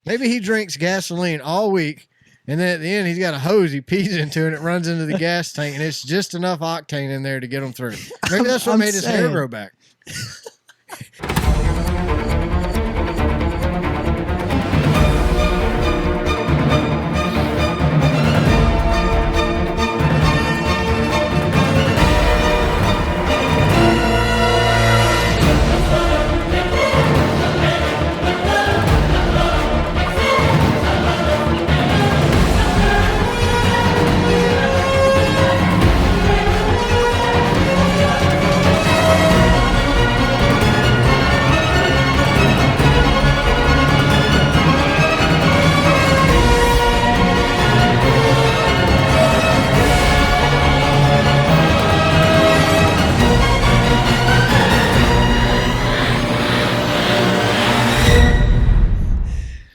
Maybe he drinks gasoline all week, and then at the end he's got a hose he pees into, and it runs into the gas tank, and it's just enough octane in there to get him through. Maybe that's what made his hair grow back.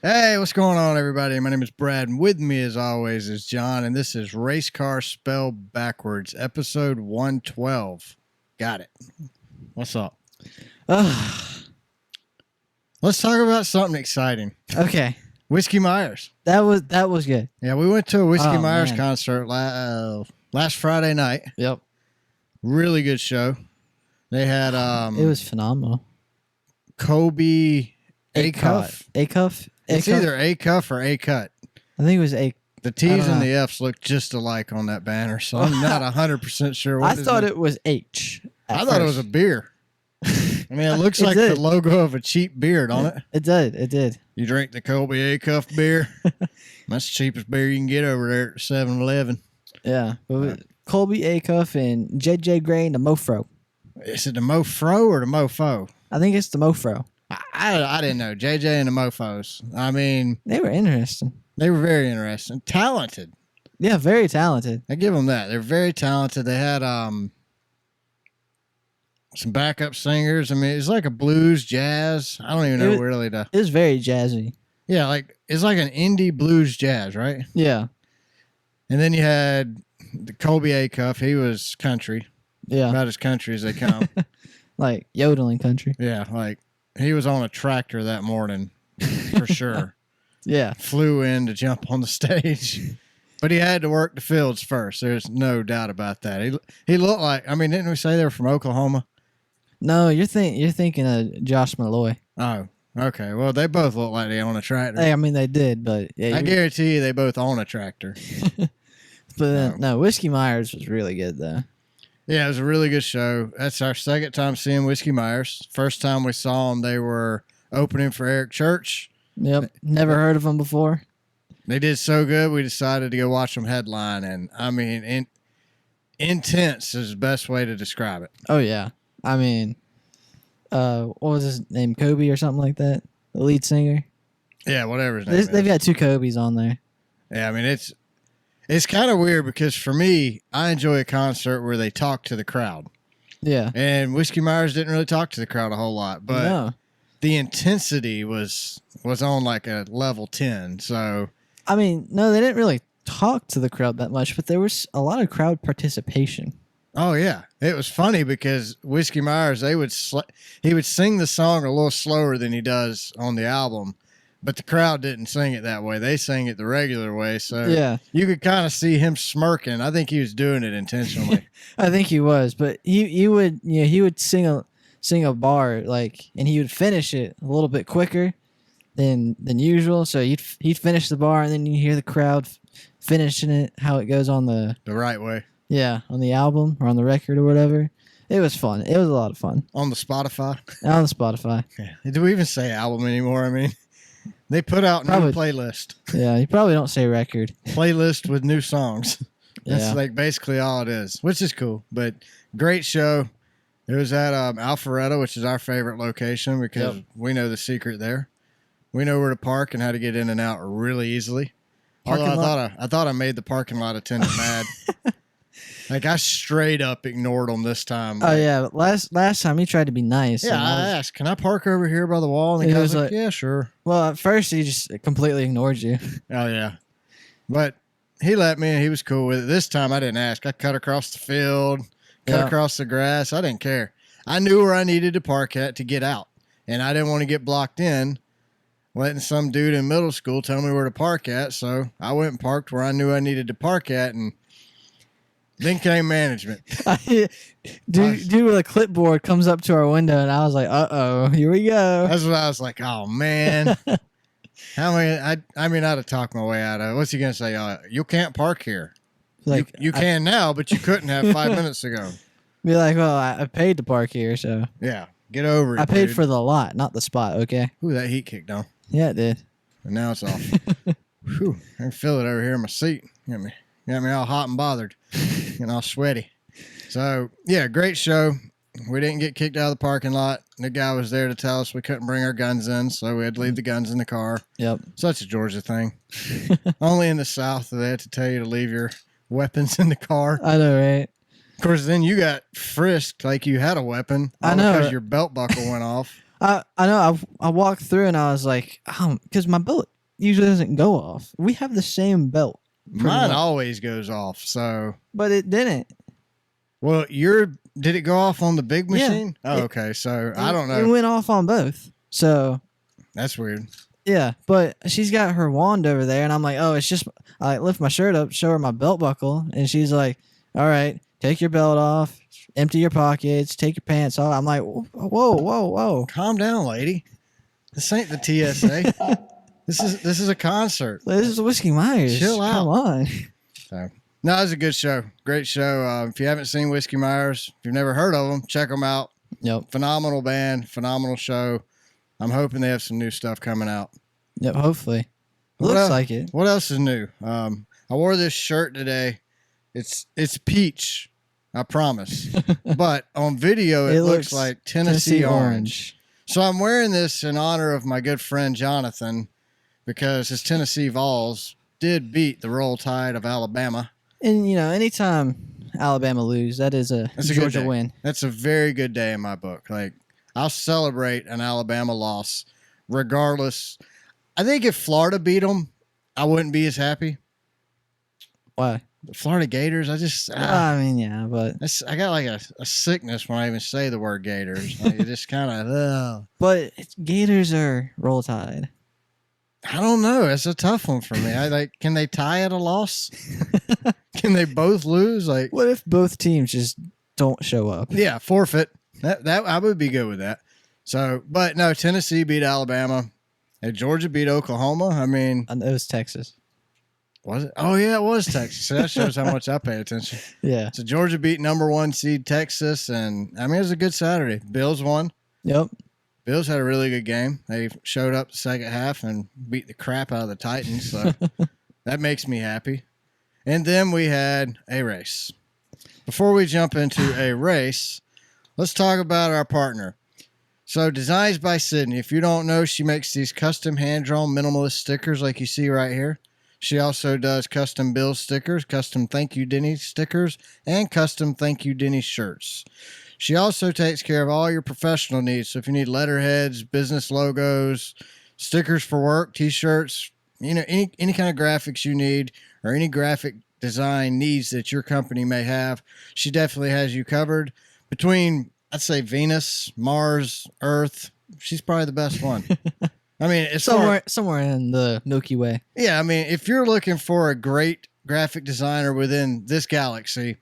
Hey, what's going on, everybody? My name is Brad, and with me, as always, is John, and this is Race Car Spelled Backwards, episode 112. Got it. What's up? Let's talk about something exciting. Okay. Whiskey Myers. That was good. Yeah, we went to a Whiskey Myers concert last Friday night. Yep. Really good show. They had it was phenomenal. Kobe Acuff. Acuff? It's either Acuff or A-Cut. I think it was A. The T's and the F's look just alike on that banner, so I'm not 100% sure what I thought it was H. I thought it was a beer. I mean, it looks like the logo of a cheap beer, don't it? It did. It did. You drink the Kobe Acuff beer? That's the cheapest beer you can get over there at 7-Eleven. Yeah. Colby Acuff and JJ Gray and the Mofro. Is it the Mofro or the Mofo? I think it's the Mofro. I didn't know. JJ and the Mofos. I mean, they were interesting. They were very interesting. Talented. Yeah, very talented. I give them that. They're very talented. They had some backup singers. I mean, it's like a blues, jazz. I don't even know really to. It was very jazzy. Yeah, it's like an indie blues jazz, right? Yeah. And then you had the Colby Acuff. He was country. Yeah. About as country as they come. Like yodeling country. Yeah, like he was on a tractor that morning for sure. Yeah. Flew in to jump on the stage. But he had to work the fields first. There's no doubt about that. He looked like, I mean, didn't we say they were from Oklahoma? No, you're thinking of Josh Malloy. Oh, okay. Well, they both look like they own a tractor. Hey, I mean, they did, but yeah, I guarantee you they both own a tractor. But no, Whiskey Myers was really good, though. Yeah, it was a really good show. That's our second time seeing Whiskey Myers. First time we saw them, they were opening for Eric Church. Yep, never heard of them before. They did so good, we decided to go watch them headline, and I mean, intense is the best way to describe it. Oh yeah, I mean, what was his name? Kobe or something like that. The lead singer. Yeah, whatever his name is. They've got two Kobes on there. Yeah, I mean it's kind of weird because for me, I enjoy a concert where they talk to the crowd. Yeah, and Whiskey Myers didn't really talk to the crowd a whole lot, but the intensity was on like a level 10. So I mean, no, they didn't really talk to the crowd that much, but there was a lot of crowd participation. Oh yeah, it was funny because Whiskey Myers, he would sing the song a little slower than he does on the album, but the crowd didn't sing it that way. They sang it the regular way, so yeah, you could kind of see him smirking. I think he was doing it intentionally. I think he was, but he would sing a bar and he would finish it a little bit quicker than usual. So he'd finish the bar, and then you hear the crowd finishing it how it goes on the right way. Yeah, on the album or on the record or whatever. It was fun. It was a lot of fun. On the Spotify? On the Spotify. Yeah. Do we even say album anymore? I mean, they put out new playlist. Yeah, you probably don't say record. Playlist with new songs. That's like basically all it is, which is cool. But great show. It was at Alpharetta, which is our favorite location because we know the secret there. We know where to park and how to get in and out really easily. Although I thought I made the parking lot attendant mad. Like I straight up ignored him this time. Oh yeah, but last time he tried to be nice. Yeah, I asked, "Can I park over here by the wall?" And the guy was like, "Yeah, sure." Well, at first he just completely ignored you. Oh yeah, but he let me, and he was cool with it. This time I didn't ask. I cut across the field, cut across the grass. I didn't care. I knew where I needed to park at to get out, and I didn't want to get blocked in. letting some dude in middle school tell me where to park at. So I went and parked where I knew I needed to park at, and then came management. Dude with a clipboard comes up to our window, and I was like, "Uh-oh, here we go." That's what I was like, oh, man. I'd have talked my way out of it. What's he going to say? You can't park here. Like you can now, but you couldn't have 5 minutes ago. Be like, well, I paid to park here, so. Yeah, get over it, I paid dude. for the lot, not the spot, okay? Ooh, that heat kicked on. Yeah, it did. And now it's off. Whew, I can feel it over here in my seat. Got me all hot and bothered. Getting all sweaty. So, yeah, great show. We didn't get kicked out of the parking lot. The guy was there to tell us we couldn't bring our guns in, so we had to leave the guns in the car. Yep. Such a Georgia thing. Only in the South do they have to tell you to leave your weapons in the car. I know, right? Of course, then you got frisked like you had a weapon. I know. Because your belt buckle went off. I know. I walked through and I was like, because my belt usually doesn't go off. We have the same belt. Mine always goes off, so. But it didn't. Well, did it go off on the big machine? Yeah. Okay. So I don't know. It went off on both. So. That's weird. Yeah, but she's got her wand over there, and I'm like, oh, it's just. I lift my shirt up, show her my belt buckle, and she's like, all right, take your belt off, empty your pockets, take your pants off. I'm like, whoa. Calm down, lady. This ain't the TSA. This is a concert. This is Whiskey Myers. Chill out. Come on. So, no, it was a good show. Great show. If you haven't seen Whiskey Myers, if you've never heard of them, check them out. Yep. Phenomenal band, phenomenal show. I'm hoping they have some new stuff coming out. Yep, hopefully. Looks like it. What else is new? I wore this shirt today. It's peach, I promise. But on video, it looks like Tennessee orange. So I'm wearing this in honor of my good friend Jonathan, because his Tennessee Vols did beat the Roll Tide of Alabama. And, anytime Alabama lose, that's a Georgia win. That's a very good day in my book. Like, I'll celebrate an Alabama loss regardless. I think if Florida beat them, I wouldn't be as happy. Why? The Florida Gators, I mean, yeah, but I got like a sickness when I even say the word Gators. Like, it just kind of. But Gators are Roll Tide. I don't know. It's a tough one for me. Can they tie at a loss? Can they both lose? Like, what if both teams just don't show up? Yeah, forfeit. That I would be good with that. So, but no, Tennessee beat Alabama, and Georgia beat Oklahoma. I mean, it was Texas. Was it? Oh yeah, it was Texas. So that shows how much I pay attention. Yeah. So Georgia beat number 1 seed Texas, and I mean, it was a good Saturday. Bills won. Yep. Bills had a really good game. They showed up the second half and beat the crap out of the Titans. So that makes me happy. And then we had a race. Before we jump into a race, let's talk about our partner. So Designs by Sydney. If you don't know, she makes these custom hand-drawn minimalist stickers like you see right here. She also does custom Bill stickers, custom Thank You Denny stickers, and custom Thank You Denny shirts. She also takes care of all your professional needs. So if you need letterheads, business logos, stickers for work, T-shirts, any kind of graphics you need or any graphic design needs that your company may have, she definitely has you covered. Between, I'd say, Venus, Mars, Earth, she's probably the best one. I mean, it's somewhere in the Milky Way. Yeah, I mean, if you're looking for a great graphic designer within this galaxy,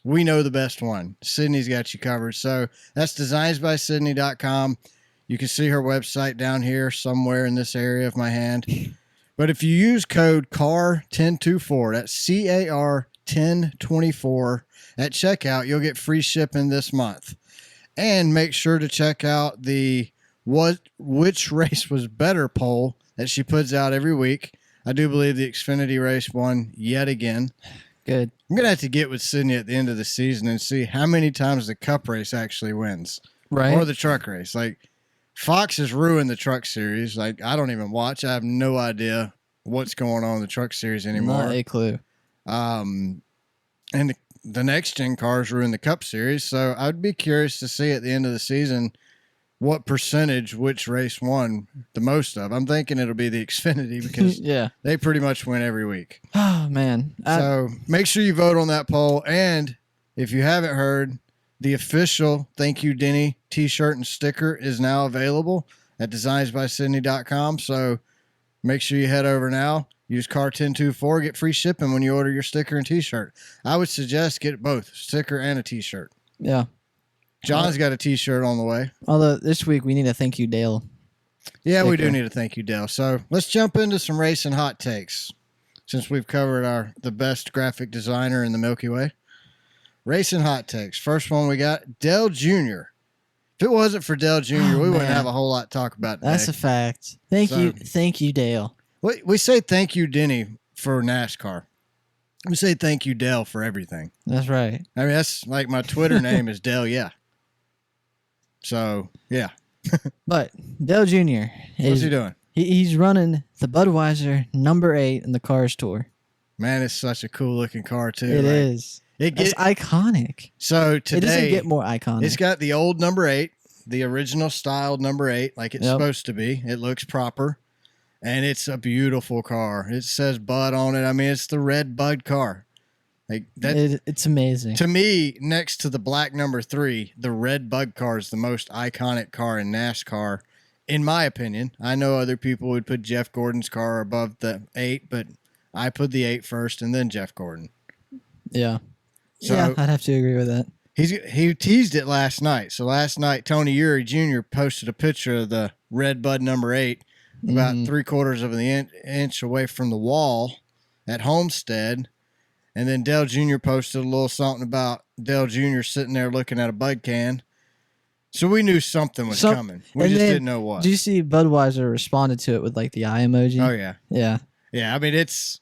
we know the best one. Sydney's got you covered. So that's designsbysydney.com. You can see her website down here somewhere in this area of my hand. But if you use code CAR1024, that's CAR 1024 at checkout, you'll get free shipping this month. And make sure to check out the which race was better poll that she puts out every week. I do believe the Xfinity race won yet again. Good. I'm going to have to get with Sydney at the end of the season and see how many times the Cup race actually wins. Right. Or the truck race. Like, Fox has ruined the truck series. Like, I don't even watch. I have no idea what's going on in the truck series anymore. Not a clue. And the next gen cars ruined the Cup series. So I'd be curious to see at the end of the season what percentage which race won the most of. I'm thinking it'll be the Xfinity because yeah, they pretty much win every week. Oh, man. So make sure you vote on that poll. And if you haven't heard, the official Thank You Denny t-shirt and sticker is now available at designsbysydney.com. So make sure you head over now. Use car1024, get free shipping when you order your sticker and t-shirt. I would suggest get both, sticker and a t-shirt. Yeah. John's got a t-shirt on the way. Although this week we need a thank you, Dale. Yeah, we do need a thank you, Dale. So let's jump into some racing hot takes since we've covered the best graphic designer in the Milky Way. Racing hot takes. First one we got, Dale Jr. If it wasn't for Dale Jr., we wouldn't have a whole lot to talk about today. That's a fact. Thank you, Dale. We say thank you, Denny, for NASCAR. We say thank you, Dale, for everything. That's right. I mean, that's like my Twitter name is Dale, yeah. So, yeah. But Dale Jr. What's he doing? He's running the Budweiser #8 in the Cars Tour. Man, it's such a cool-looking car, too. It is. It's iconic. So today, it doesn't get more iconic. It's got the old #8, the original styled #8, like it's supposed to be. It looks proper, and it's a beautiful car. It says Bud on it. I mean, it's the red Bud car. Like that, it's amazing. To me, next to the black #3, the red Bud car is the most iconic car in NASCAR, in my opinion. I know other people would put Jeff Gordon's car above the 8, but I put the 8 first and then Jeff Gordon. Yeah. So yeah, I'd have to agree with that. He teased it last night. So last night, Tony Uri Jr. posted a picture of the red Bud #8 about 3/4 of an inch away from the wall at Homestead. And then Dale Jr. posted a little something about Dale Jr. sitting there looking at a Bud can. So we knew something was coming. We just didn't know what. Did you see Budweiser responded to it with like the eye emoji? Oh, yeah. Yeah. Yeah, I mean, it's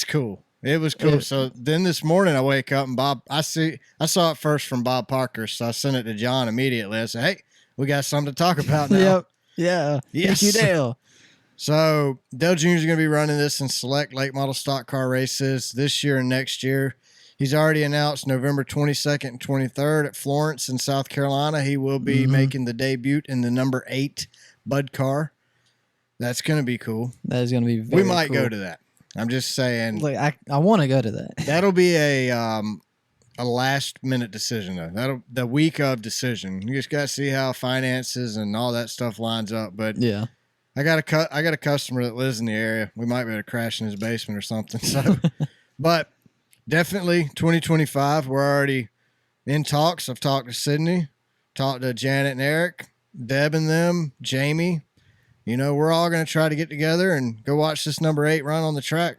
cool. It was cool. So then this morning I wake up and I saw it first from Bob Parker, so I sent it to John immediately. I said, hey, we got something to talk about now. Yep. Yeah. Yes. Thank you, Dale. So Dale Jr. is going to be running this in select late model stock car races this year and next year. He's already announced November 22nd and 23rd at Florence in South Carolina. He will be making the debut in the #8 Bud car. That's going to be cool. That is going to be very We might cool. go to that. I'm just saying. Like I want to go to that. That'll be a last minute decision though. That'll the week of decision. You just got to see how finances and all that stuff lines up. But yeah. I got a customer that lives in the area. We might be able to crash in his basement or something. So, but definitely 2025. We're already in talks. I've talked to Sydney, talked to Janet and Eric, Deb and them, Jamie. You know, we're all going to try to get together and go watch this #8 run on the track.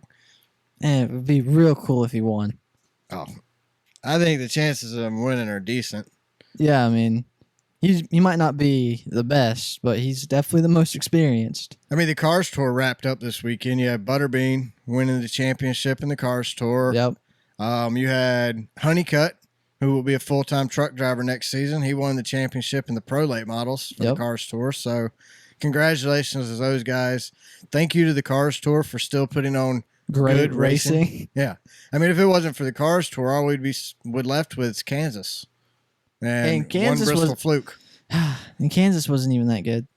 And it would be real cool if he won. Oh, I think the chances of him winning are decent. Yeah, I mean, he might not be the best, but he's definitely the most experienced. I mean, the Cars Tour wrapped up this weekend. You had Butterbean winning the championship in the Cars Tour. Yep. You had Honeycutt, who will be a full-time truck driver next season. He won the championship in the Pro Late Models for the Cars Tour. So congratulations to those guys. Thank you to the Cars Tour for still putting on great good racing. Yeah. I mean, if it wasn't for the Cars Tour, all we'd left with is Kansas. And Kansas one Bristol fluke. And Kansas wasn't even that good.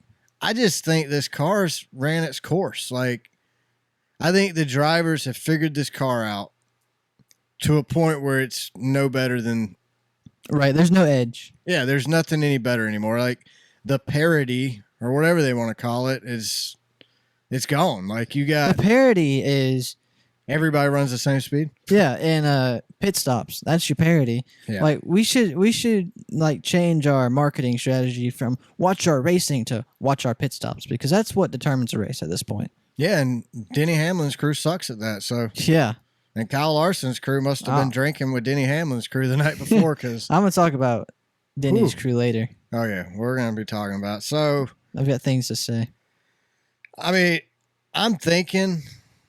I just think this car's ran its course. Like, I think the drivers have figured this car out to a point where it's no better than. Right. There's no edge. Yeah. There's nothing any better anymore. Like the parity or whatever they want to call it it's gone. Like you got. The parity is. Everybody runs the same speed. Yeah, and pit stops. That's your parity. Yeah. Like we should like change our marketing strategy from watch our racing to watch our pit stops because that's what determines a race at this point. Yeah, and Denny Hamlin's crew sucks at that. So yeah, and Kyle Larson's crew must have been drinking with Denny Hamlin's crew the night before because I'm gonna talk about Denny's crew later. Oh yeah, we're gonna be talking about. So I've got things to say. I mean, I'm thinking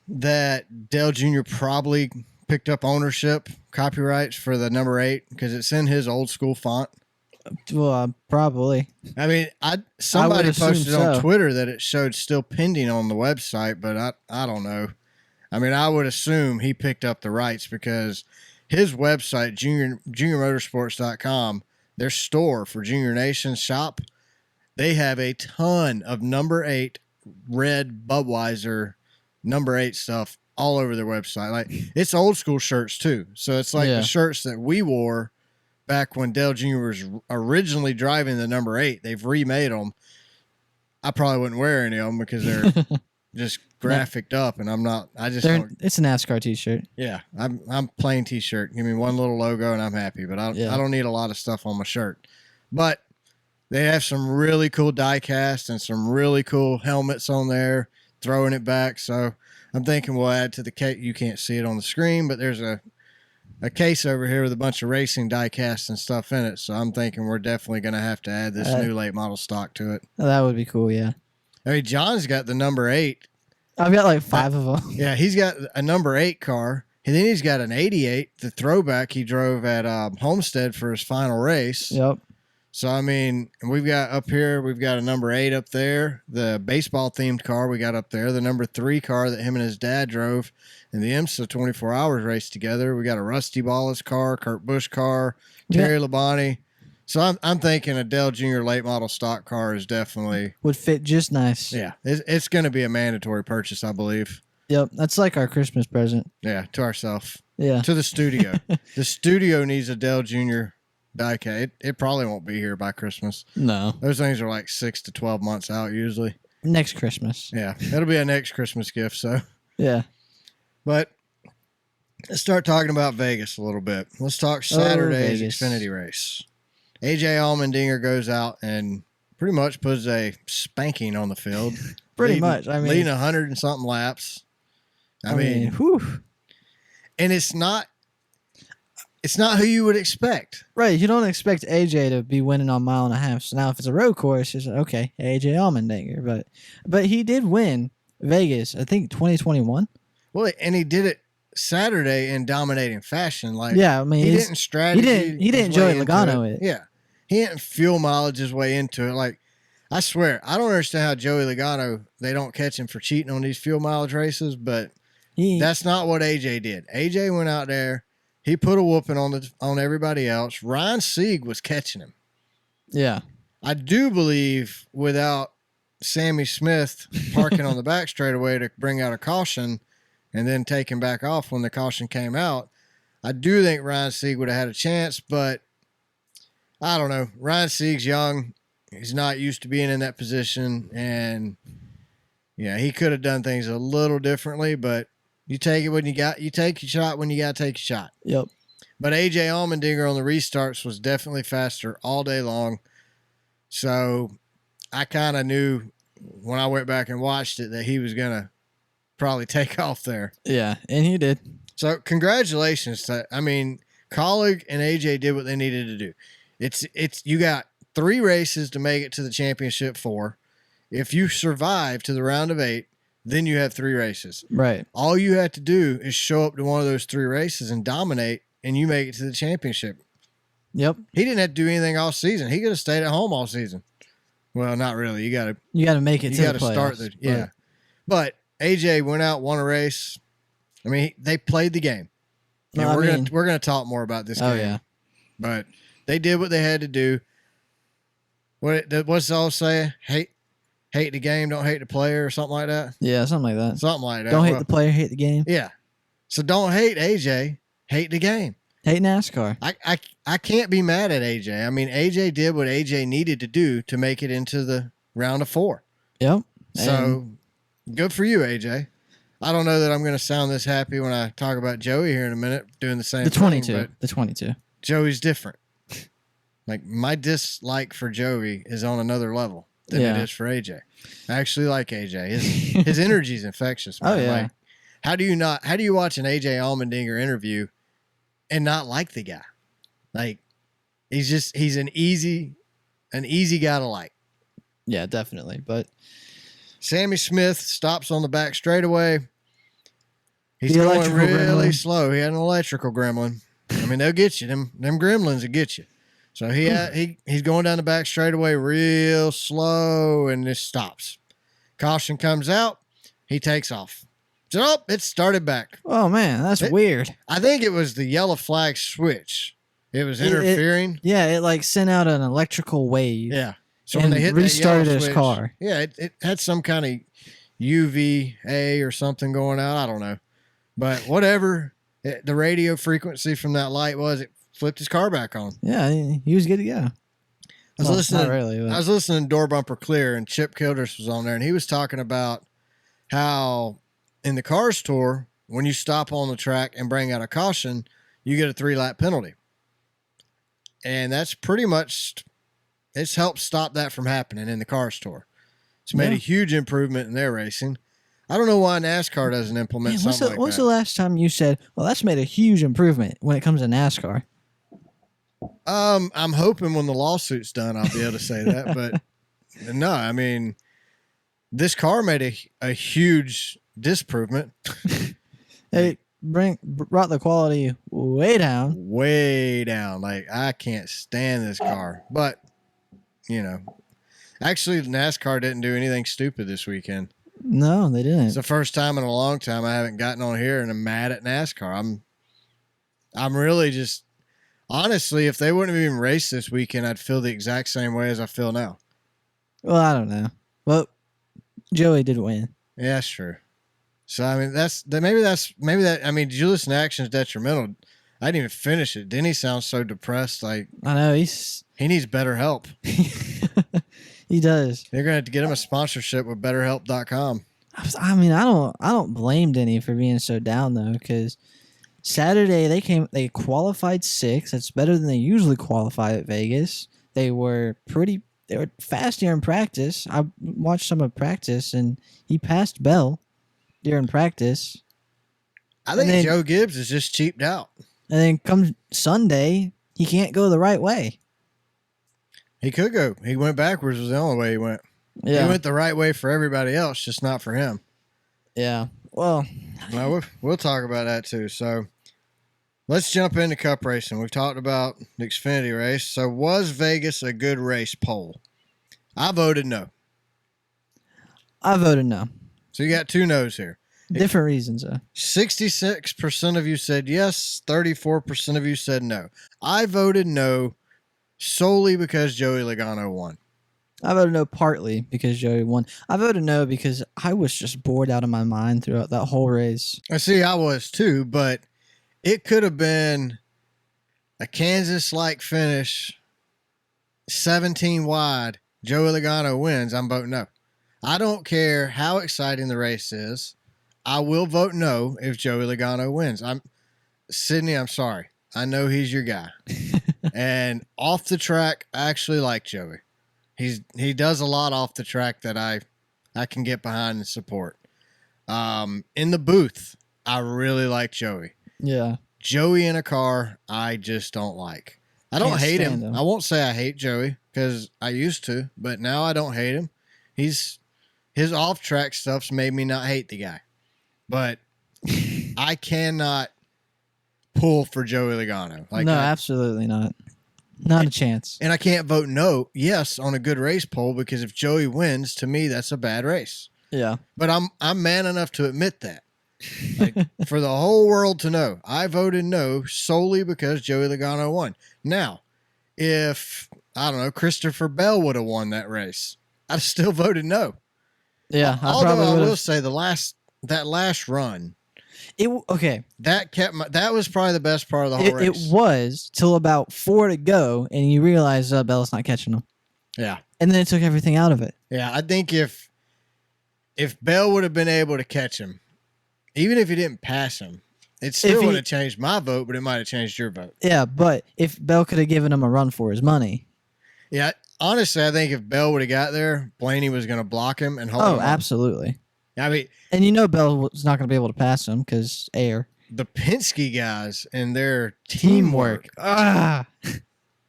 that Dale Jr. probably picked up ownership copyrights for the #8 because it's in his old school font. Well, probably. I mean, somebody posted on so. Twitter that it showed still pending on the website, but I don't know. I mean, I would assume he picked up the rights because his website, juniormotorsports.com, their store for Junior Nation's shop, they have a ton of #8 red Budweiser #8 stuff all over their website. Like it's old school shirts too. So it's like the shirts that we wore back when Dale Jr. was originally driving the #8. They've remade them. I probably wouldn't wear any of them because they're just graphicked up, and I'm not. I just don't. It's a NASCAR T-shirt. Yeah, I'm plain T-shirt. Give me one little logo, and I'm happy. But I don't need a lot of stuff on my shirt. But they have some really cool die cast and some really cool helmets on there, throwing it back. So I'm thinking we'll add to the case. You can't see it on the screen, but there's a case over here with a bunch of racing die cast and stuff in it. So I'm thinking we're definitely going to have to add this new late model stock to it. Oh, that would be cool, yeah. I mean, John's got the number 8. I've got like 5 of them. Yeah, he's got a number 8 car. And then he's got an 88, the throwback he drove at Homestead for his final race. Yep. So, I mean, we've got up here, we've got a number 8 up there, the baseball-themed car we got up there, the number 3 car that him and his dad drove in the IMSA 24 Hours race together. We got a Rusty Ballas car, Kurt Busch car, Terry Labonte. So I'm thinking a Dell Jr. late model stock car is definitely... would fit just nice. Yeah, it's going to be a mandatory purchase, I believe. Yep, that's like our Christmas present. Yeah, to ourselves. Yeah. To the studio. The studio needs a Dell Jr. diecast. It probably won't be here by Christmas. No. Those things are like 6 to 12 months out usually. Next Christmas. Yeah, it'll be a next Christmas gift. So, yeah. But let's start talking about Vegas a little bit. Let's talk Saturday's Xfinity race. AJ Allmendinger goes out and pretty much puts a spanking on the field. Pretty much. I mean, leading 100 and something laps. I mean, whew. And it's not who you would expect. Right. You don't expect AJ to be winning on mile and a half. So now if it's a road course, it's okay, AJ Allmendinger. But he did win Vegas, I think 2021. Well, and he did it Saturday in dominating fashion. Like, yeah, I mean, he didn't strategy. He didn't Joey Logano it. Yeah. He didn't fuel mileage his way into it. Like, I swear, I don't understand how Joey Logano, they don't catch him for cheating on these fuel mileage races, but that's not what AJ did. AJ went out there. He put a whooping on everybody else. Ryan Sieg was catching him. Yeah. I do believe without Sammy Smith parking on the back straightaway to bring out a caution and then taking back off when the caution came out, I do think Ryan Sieg would have had a chance, but I don't know. Ryan Sieg's young. He's not used to being in that position, and yeah, he could have done things a little differently, but you take it when you take your shot when you got to take your shot. Yep. But AJ Allmendinger on the restarts was definitely faster all day long. So I kind of knew when I went back and watched it that he was going to probably take off there. Yeah, and he did. So congratulations. Colleague and AJ did what they needed to do. You got 3 races to make it to the championship 4. If you survive to the round of 8, then you have 3 races. Right. All you have to do is show up to one of those 3 races and dominate, and you make it to the championship. Yep. He didn't have to do anything all season. He could have stayed at home all season. Well, not really. You got to make it to the playoffs. Start yeah. But AJ went out, won a race. I mean, they played the game. And we're gonna talk more about this game. Oh yeah. But they did what they had to do. What's the old saying? Hate the game, don't hate the player, or something like that. Yeah, something like that. Something like that. Don't hate the player, hate the game. Yeah. So don't hate AJ, hate the game. Hate NASCAR. I can't be mad at AJ. I mean, AJ did what AJ needed to do to make it into the round of 4. Yep. So good for you, AJ. I don't know that I'm going to sound this happy when I talk about Joey here in a minute doing the same thing. The 22. Joey's different. Like, my dislike for Joey is on another level than it is for AJ. I actually like AJ. His energy is infectious, man. Oh, yeah. Like, how do you watch an AJ Allmendinger interview and not like the guy? Like, he's an easy guy to like. Yeah, definitely. But Sammy Smith stops on the back straightaway. He's going really slow. He had an electrical gremlin. I mean, they'll get you. Them gremlins will get you. So he's going down the back straightaway real slow and just stops. Caution comes out. He takes off. So, it started back. Oh, man, that's weird. I think it was the yellow flag switch. It was interfering. It like sent out an electrical wave. Yeah. So when they hit restarted his switch, car. Yeah, it had some kind of UVA or something going out. I don't know. But whatever the radio frequency from that light was, it flipped his car back on. Yeah, he was good to go. Not really, but... I was listening to Door Bumper Clear, and Chip Childress was on there, and he was talking about how in the Cars Tour, when you stop on the track and bring out a caution, you get a 3-lap penalty. And that's pretty much, it's helped stop that from happening in the Cars Tour. It's made a huge improvement in their racing. I don't know why NASCAR doesn't implement something like that. When's the last time you said, well, that's made a huge improvement when it comes to NASCAR? I'm hoping when the lawsuit's done, I'll be able to say that. But no, I mean, this car made a huge disprovement. It brought the quality way down. Way down. Like, I can't stand this car. But, actually, NASCAR didn't do anything stupid this weekend. No, they didn't. It's the first time in a long time I haven't gotten on here and I'm mad at NASCAR. I'm really just, honestly, if they wouldn't have even raced this weekend, I'd feel the exact same way as I feel now. Well, I don't know. Well, Joey did win. Yeah, that's true. So, I mean, I mean, did you listen to Actions Detrimental? I didn't even finish it. Didn't he sound so depressed? Like, I know, he needs better help. He does. They're going to have to get him a sponsorship with BetterHelp.com. I mean, I don't blame Denny for being so down though, because Saturday they qualified 6th. That's better than they usually qualify at Vegas. They were fast during practice. I watched some of practice, and he passed Bell during practice. I think Joe Gibbs is just cheaped out. And then come Sunday, he can't go the right way. He could go. He went backwards was the only way he went. Yeah. He went the right way for everybody else, just not for him. Yeah. Well, we'll talk about that too. So let's jump into Cup racing. We've talked about the Xfinity race. So was Vegas a good race poll? I voted no. I voted no. So you got 2 no's here. Different reasons, though. 66% of you said yes. 34% of you said no. I voted no solely because Joey Logano won. I voted no partly because Joey won. I voted no because I was just bored out of my mind throughout that whole race. I see, I was too, but it could have been a Kansas-like finish, 17 wide. Joey Logano wins. I'm voting no. I don't care how exciting the race is. I will vote no if Joey Logano wins. Sydney, I'm sorry. I know he's your guy. And off the track, I actually like Joey. He does a lot off the track that I can get behind and support. In the booth, I really like Joey. Yeah. Joey in a car, I just don't like. I don't hate him. I won't say I hate Joey because I used to, but now I don't hate him. His off-track stuff's made me not hate the guy. But I cannot pull for Joey Logano. No, absolutely not. Not a chance. And I can't vote no, yes, on a good race poll because if Joey wins, to me, that's a bad race. Yeah. But I'm man enough to admit that. Like, for the whole world to know, I voted no solely because Joey Logano won. Now, if, I don't know, Christopher Bell would have won that race, I'd still voted no. Yeah. Although I will say that last run. That was probably the best part of the whole race. It was till about 4 to go, and you realize Bell's not catching him. Yeah. And then it took everything out of it. Yeah, I think if Bell would have been able to catch him, even if he didn't pass him, it still would have changed my vote, but it might have changed your vote. Yeah, but if Bell could have given him a run for his money. Yeah, honestly, I think if Bell would have got there, Blaney was going to block him and hold him. Oh, absolutely. I mean, and Bell was not going to be able to pass him because air. The Penske guys and their teamwork.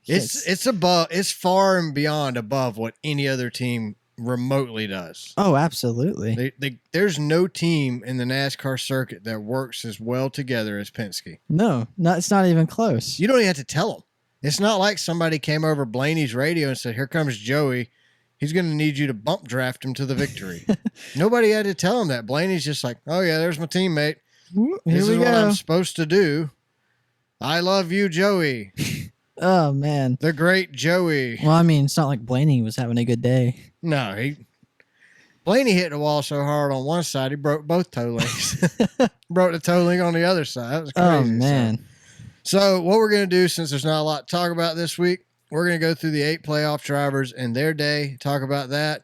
It's far and beyond above what any other team remotely does. Oh, absolutely. There's no team in the NASCAR circuit that works as well together as Penske. No, it's not even close. You don't even have to tell them. It's not like somebody came over Blaney's radio and said, "Here comes Joey. He's going to need you to bump draft him to the victory." Nobody had to tell him that. Blaney's just like, "Oh, yeah, there's my teammate. This is what I'm supposed to do. I love you, Joey." Oh, man. The great Joey. Well, I mean, it's not like Blaney was having a good day. No, Blaney hit the wall so hard on one side, he broke both toe links. Broke the toe link on the other side. That was crazy. Oh, man. So what we're going to do, since there's not a lot to talk about this week, we're going to go through the 8 playoff drivers and their day, talk about that.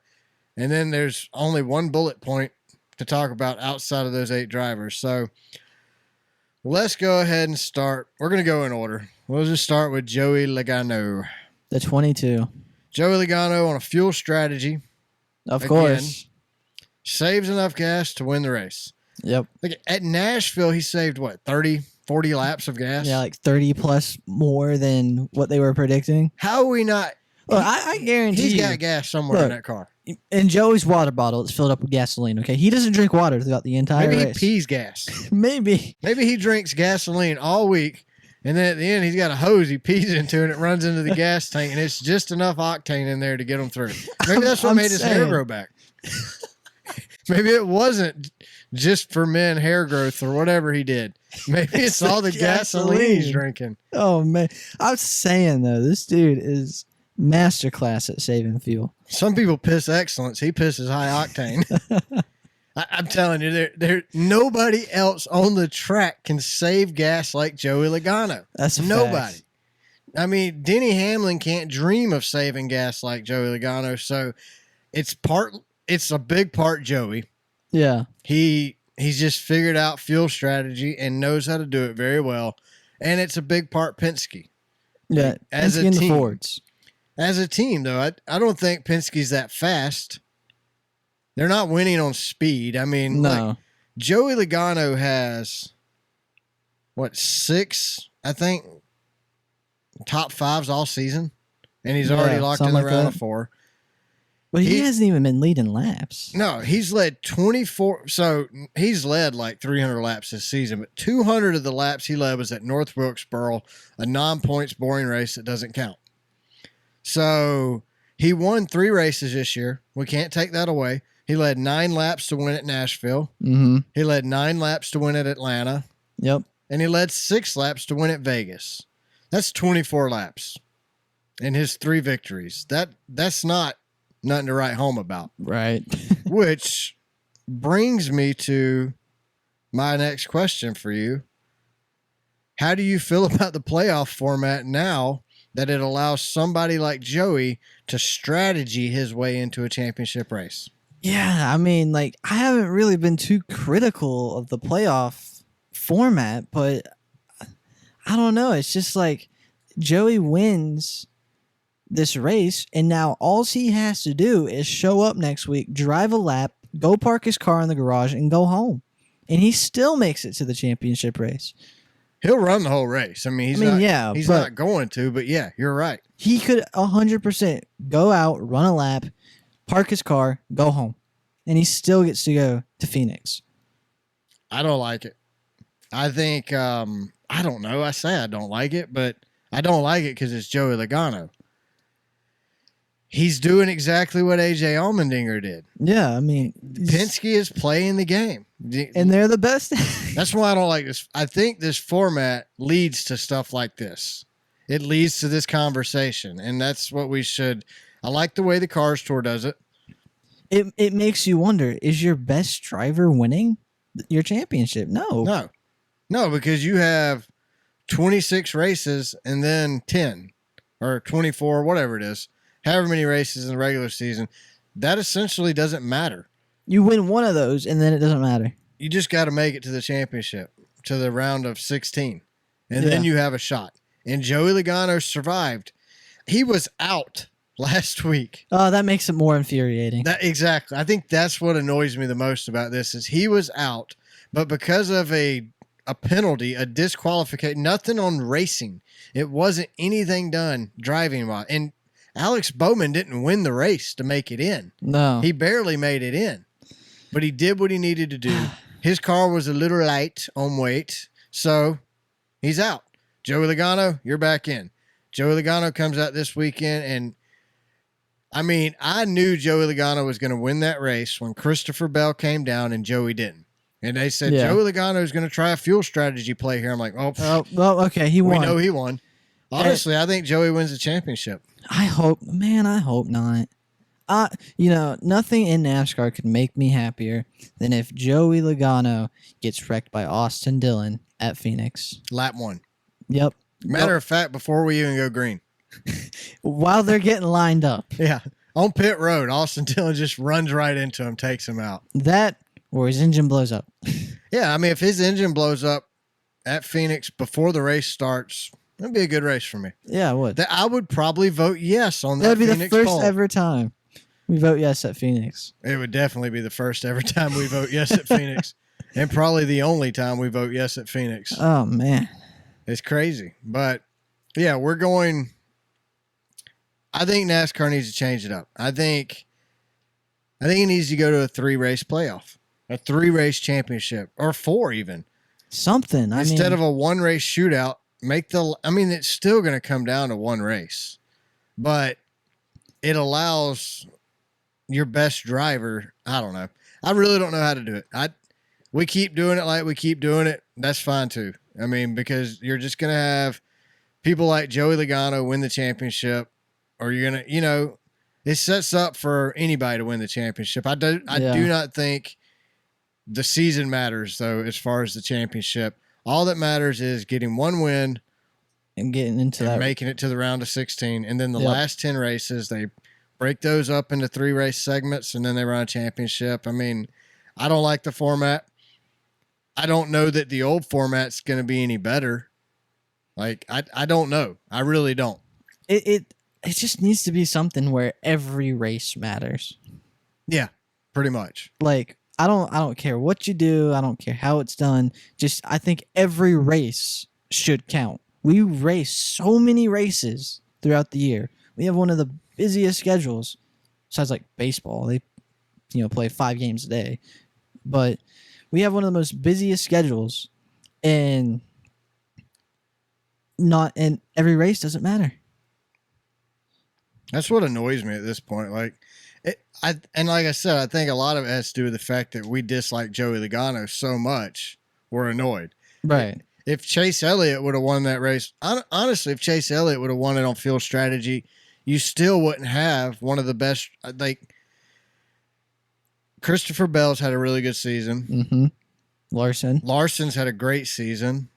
And then there's only one bullet point to talk about outside of those 8 drivers. So let's go ahead and start. We're going to go in order. We'll just start with Joey Logano. The 22. Joey Logano on a fuel strategy. Of course. Saves enough gas to win the race. Yep. Like at Nashville, he saved, 30, 40 laps of gas? Yeah, like 30 plus more than what they were predicting. How are we not? Look, I guarantee he's got gas somewhere in that car. In Joey's water bottle, it's filled up with gasoline, okay? He doesn't drink water throughout the entire race. Maybe he pees gas. Maybe he drinks gasoline all week, and then at the end, he's got a hose he pees into, and it runs into the gas tank, and it's just enough octane in there to get him through. Maybe that's what made his hair grow back. Maybe it wasn't just for men hair growth or whatever he did. Maybe it's all the gasoline he's drinking. Oh, man. I was saying, though, this dude is masterclass at saving fuel. Some people piss excellence. He pisses high octane. I'm telling you, there nobody else on the track can save gas like Joey Logano. That's a nobody. Fact. I mean, Denny Hamlin can't dream of saving gas like Joey Logano. So it's a big part Joey. Yeah. He's just figured out fuel strategy and knows how to do it very well. And it's a big part Penske. Yeah, as Penske a and team. the Fords. As a team, though, I don't think Penske's that fast. They're not winning on speed. I mean, no. Joey Logano has, 6, I think, top 5s all season. And he's already locked in the round of 4. But he hasn't even been leading laps. No, he's led 24. So he's led like 300 laps this season, but 200 of the laps he led was at North Wilkesboro, a non-points boring race that doesn't count. So he won 3 races this year. We can't take that away. He led 9 laps to win at Nashville. Mm-hmm. He led 9 laps to win at Atlanta. Yep. And he led 6 laps to win at Vegas. That's 24 laps in his 3 victories. That's not nothing to write home about. Right. Which brings me to my next question for you. How do you feel about the playoff format now that it allows somebody like Joey to strategy his way into a championship race? Yeah, I mean, I haven't really been too critical of the playoff format, but I don't know. It's just like Joey wins this race, and now all he has to do is show up next week, drive a lap, go park his car in the garage, and go home. And he still makes it to the championship race. He'll run the whole race. I mean, he's not going to, but yeah, you're right. He could 100% go out, run a lap, park his car, go home. And he still gets to go to Phoenix. I don't like it. I think, I don't know. I say I don't like it, but I don't like it because it's Joey Logano. He's doing exactly what AJ Allmendinger did. Yeah, I mean, Penske is playing the game. And they're the best. That's why I don't like this. I think this format leads to stuff like this. It leads to this conversation, and that's what we should. I like the way the Cars Tour does it. It makes you wonder, is your best driver winning your championship? No, because you have 26 races and then 10 or 24, whatever it is, however many races in the regular season. That essentially doesn't matter. You win one of those, and then it doesn't matter. You just got to make it to the championship, to the round of 16, and then you have a shot. And Joey Logano survived. He was out last week. Oh, that makes it more infuriating. Exactly. I think that's what annoys me the most about this is he was out, but because of a penalty, a disqualification, nothing on racing. It wasn't anything done driving wise. And Alex Bowman didn't win the race to make it in. No. He barely made it in. But he did what he needed to do. His car was a little light on weight, so he's out. Joey Logano, you're back in. Joey Logano comes out this weekend, and I mean, I knew Joey Logano was going to win that race when Christopher Bell came down and Joey didn't. And they said, Joey Logano is going to try a fuel strategy play here. I'm like, well, okay, he won. We know he won. Honestly, I think Joey wins the championship. I hope not. Nothing in NASCAR could make me happier than if Joey Logano gets wrecked by Austin Dillon at Phoenix. Lap 1. Yep. Matter of fact, before we even go green. while they're getting lined up. Yeah. On pit road, Austin Dillon just runs right into him, takes him out. That or his engine blows up. Yeah, I mean, if his engine blows up at Phoenix before the race starts, that'd be a good race for me. Yeah, it would. I would probably vote yes on that. That would be Phoenix the first poll. ever time we vote yes at Phoenix. It would definitely be the first ever time we vote yes at Phoenix. And probably the only time we vote yes at Phoenix. Oh, man. It's crazy. But, yeah, we're going. I think NASCAR needs to change it up. I think it needs to go to a 3-race playoff, a 3-race championship, or 4 even. Something. Instead of a 1-race shootout, it's still going to come down to 1 race. But it allows your best driver. I don't know. I really don't know how to do it. We keep doing it like we keep doing it. That's fine too. I mean, because you're just going to have people like Joey Logano win the championship, or you're going to, it sets up for anybody to win the championship. I do not think the season matters though, as far as the championship. All that matters is getting 1 win and getting into that, making it to the round of 16. And then the last 10 races, they break those up into 3-race segments, and then they run a championship. I mean, I don't like the format. I don't know that the old format's going to be any better. Like, I don't know. I really don't. It just needs to be something where every race matters. Yeah, pretty much. Like, I don't care what you do. I don't care how it's done. Just, I think every race should count. We race so many races throughout the year. We have one of the busiest schedules, besides like baseball. They, play 5 games a day. But we have one of the most busiest schedules, and every race doesn't matter. That's what annoys me at this point. Like, like I said, I think a lot of it has to do with the fact that we dislike Joey Logano so much, we're annoyed. Right. If Chase Elliott would have won that race, honestly, if Chase Elliott would have won it on field strategy, you still wouldn't have one of the best. Like, Christopher Bell's had a really good season. Mm-hmm. Larson's had a great season.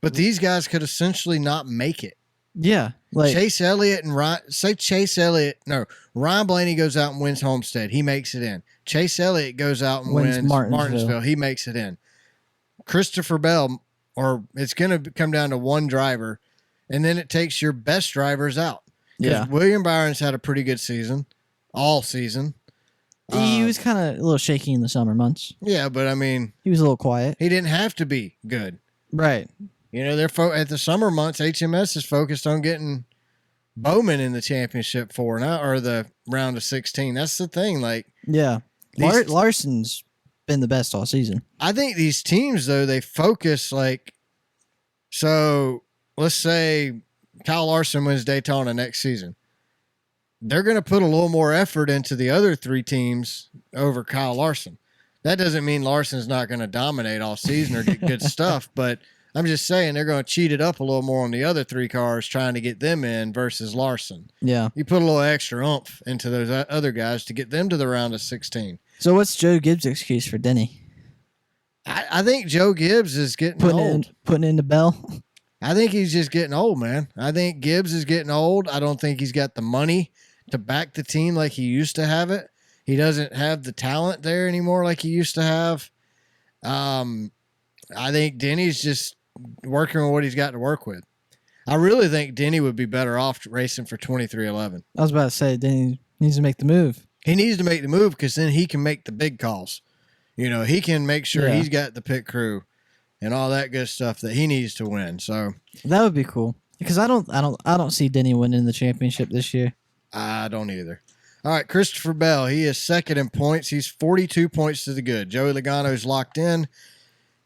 But these guys could essentially not make it. Yeah. Like Chase Elliott and Ryan Blaney goes out and wins Homestead. He makes it in. Chase Elliott goes out and wins Martinsville. He makes it in. Christopher Bell, or it's going to come down to 1 driver, and then it takes your best drivers out. Yeah. William Byron's had a pretty good season, all season. He was kind of a little shaky in the summer months. Yeah, but I mean, he was a little quiet. He didn't have to be good. Right. They're at the summer months, HMS is focused on getting Bowman in the championship or the round of 16. That's the thing. Like, yeah, Larson's been the best all season. I think these teams, though, they focus so let's say Kyle Larson wins Daytona next season. They're going to put a little more effort into the other 3 teams over Kyle Larson. That doesn't mean Larson's not going to dominate all season or get good stuff, but I'm just saying they're going to cheat it up a little more on the other 3 cars trying to get them in versus Larson. Yeah. You put a little extra oomph into those other guys to get them to the round of 16. So what's Joe Gibbs' excuse for Denny? I think Joe Gibbs is getting old. Putting in the bell? I think he's just getting old, man. I think Gibbs is getting old. I don't think he's got the money to back the team like he used to have it. He doesn't have the talent there anymore like he used to have. I think Denny's just working with what he's got to work with. I really think Denny would be better off racing for 2311. I was about to say, Denny needs to make the move. He needs to make the move because then he can make the big calls. He can make sure he's got the pit crew and all that good stuff that he needs to win. So that would be cool because I don't see Denny winning the championship this year. I don't either. All right, Christopher Bell, he is second in points. He's 42 points to the good. Joey Logano's locked in.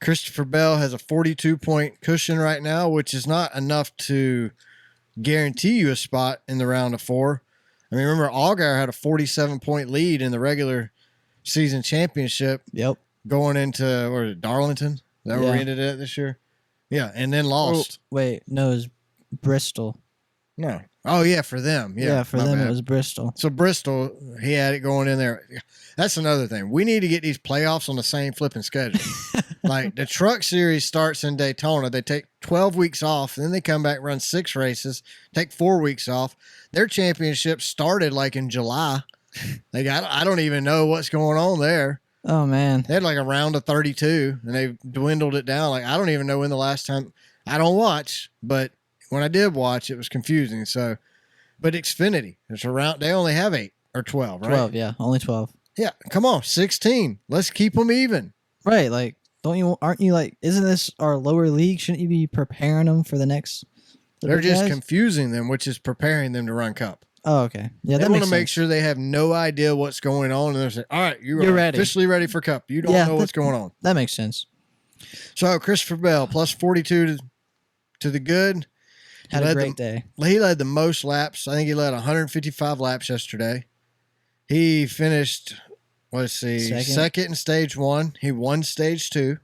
Christopher Bell has a 42-point cushion right now, which is not enough to guarantee you a spot in the round of 4. I mean, remember, Allgaier had a 47-point lead in the regular season championship. Yep. Going into, Darlington? Is that where we ended at this year? Yeah, and then lost. Oh, wait, no, it was Bristol. No. Oh, yeah, for them. Yeah, for them it was Bristol. So Bristol, he had it going in there. That's another thing. We need to get these playoffs on the same flipping schedule. Like the Truck Series starts in Daytona. They take 12 weeks off, and then they come back, run 6 races, take 4 weeks off. Their championship started like in July. I don't even know what's going on there. Oh, man. They had like a round of 32, and they dwindled it down. Like I don't even know when the last time. I don't watch, but when I did watch, it was confusing. So, but Xfinity, it's around. They only have 8 or 12, right? 12, yeah, only 12. Yeah, come on, 16. Let's keep them even. Right, like aren't you like? Isn't this our lower league? Shouldn't you be preparing them for the next? They're just confusing them, which is preparing them to run Cup. Oh, okay. Yeah, they want to make sure they have no idea what's going on, and they're saying, "All right, you're ready. Officially ready for Cup. You don't know what's going on." That makes sense. So Christopher Bell plus 42 to the good. Had a great day. He led the most laps. I think he led 155 laps yesterday. He finished, second in stage 1. He won stage 2.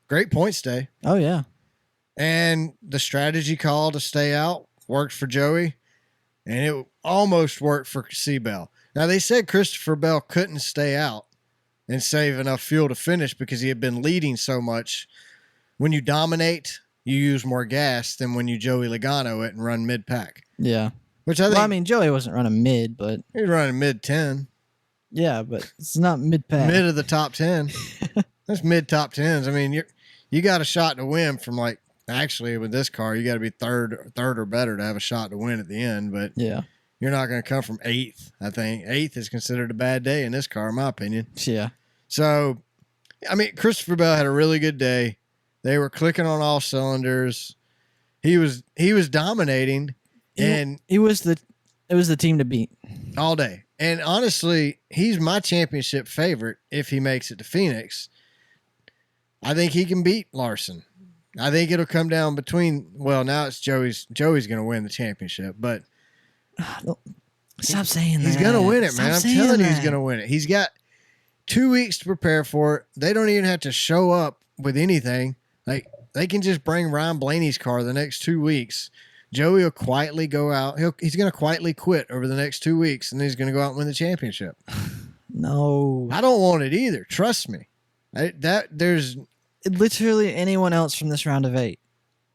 Great points day. Oh, yeah. And the strategy call to stay out worked for Joey, and it almost worked for C-Bell. Now, they said Christopher Bell couldn't stay out and save enough fuel to finish because he had been leading so much. When you dominate, you use more gas than when you Joey Logano it and run mid-pack. Yeah. Which I think, Joey wasn't running mid, but he was running mid-10. Yeah, but it's not mid-pack. Mid of the top 10. That's mid-top 10s. I mean, you got a shot to win from like, actually with this car, you got to be third or better to have a shot to win at the end. But yeah, you're not going to come from 8th. I think 8th is considered a bad day in this car, in my opinion. Yeah. So, I mean, Christopher Bell had a really good day. They were clicking on all cylinders. He was dominating, and it was the team to beat all day. And honestly, he's my championship favorite if he makes it to Phoenix. I think he can beat Larson. I think it'll come down between. Well, now it's Joey's. Joey's going to win the championship, but stop saying that. He's going to win it, man. I'm telling you, he's going to win it. He's got 2 weeks to prepare for it. They don't even have to show up with anything. Like, they can just bring Ryan Blaney's car the next 2 weeks. Joey will quietly go out. He's going to quietly quit over the next 2 weeks, and then he's going to go out and win the championship. No. I don't want it either. Trust me. There's literally anyone else from this round of 8.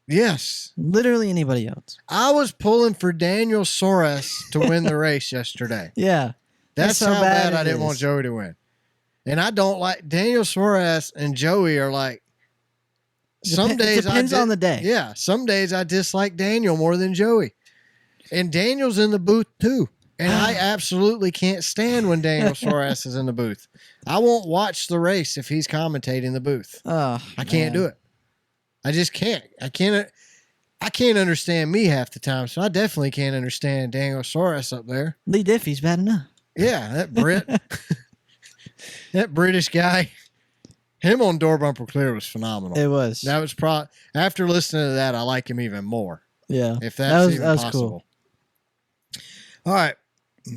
Yes. Literally anybody else. I was pulling for Daniel Suarez to win the race yesterday. Yeah. That's how bad I didn't want Joey to win. And I don't like Daniel Suarez and Joey are like, some days depends on the day. Yeah, some days I dislike Daniel more than Joey. And Daniel's in the booth too. And I absolutely can't stand when Daniel Suarez is in the booth. I won't watch the race if he's commentating the booth. I can't do it. I just can't. I can't understand me half the time, so I definitely can't understand Daniel Suarez up there. Lee Diffie's bad enough. Yeah, that Brit. That British guy. Him on Door Bumper Clear was phenomenal. It was. That was after listening to that, I like him even more. Yeah. If that's even possible. Cool. All right.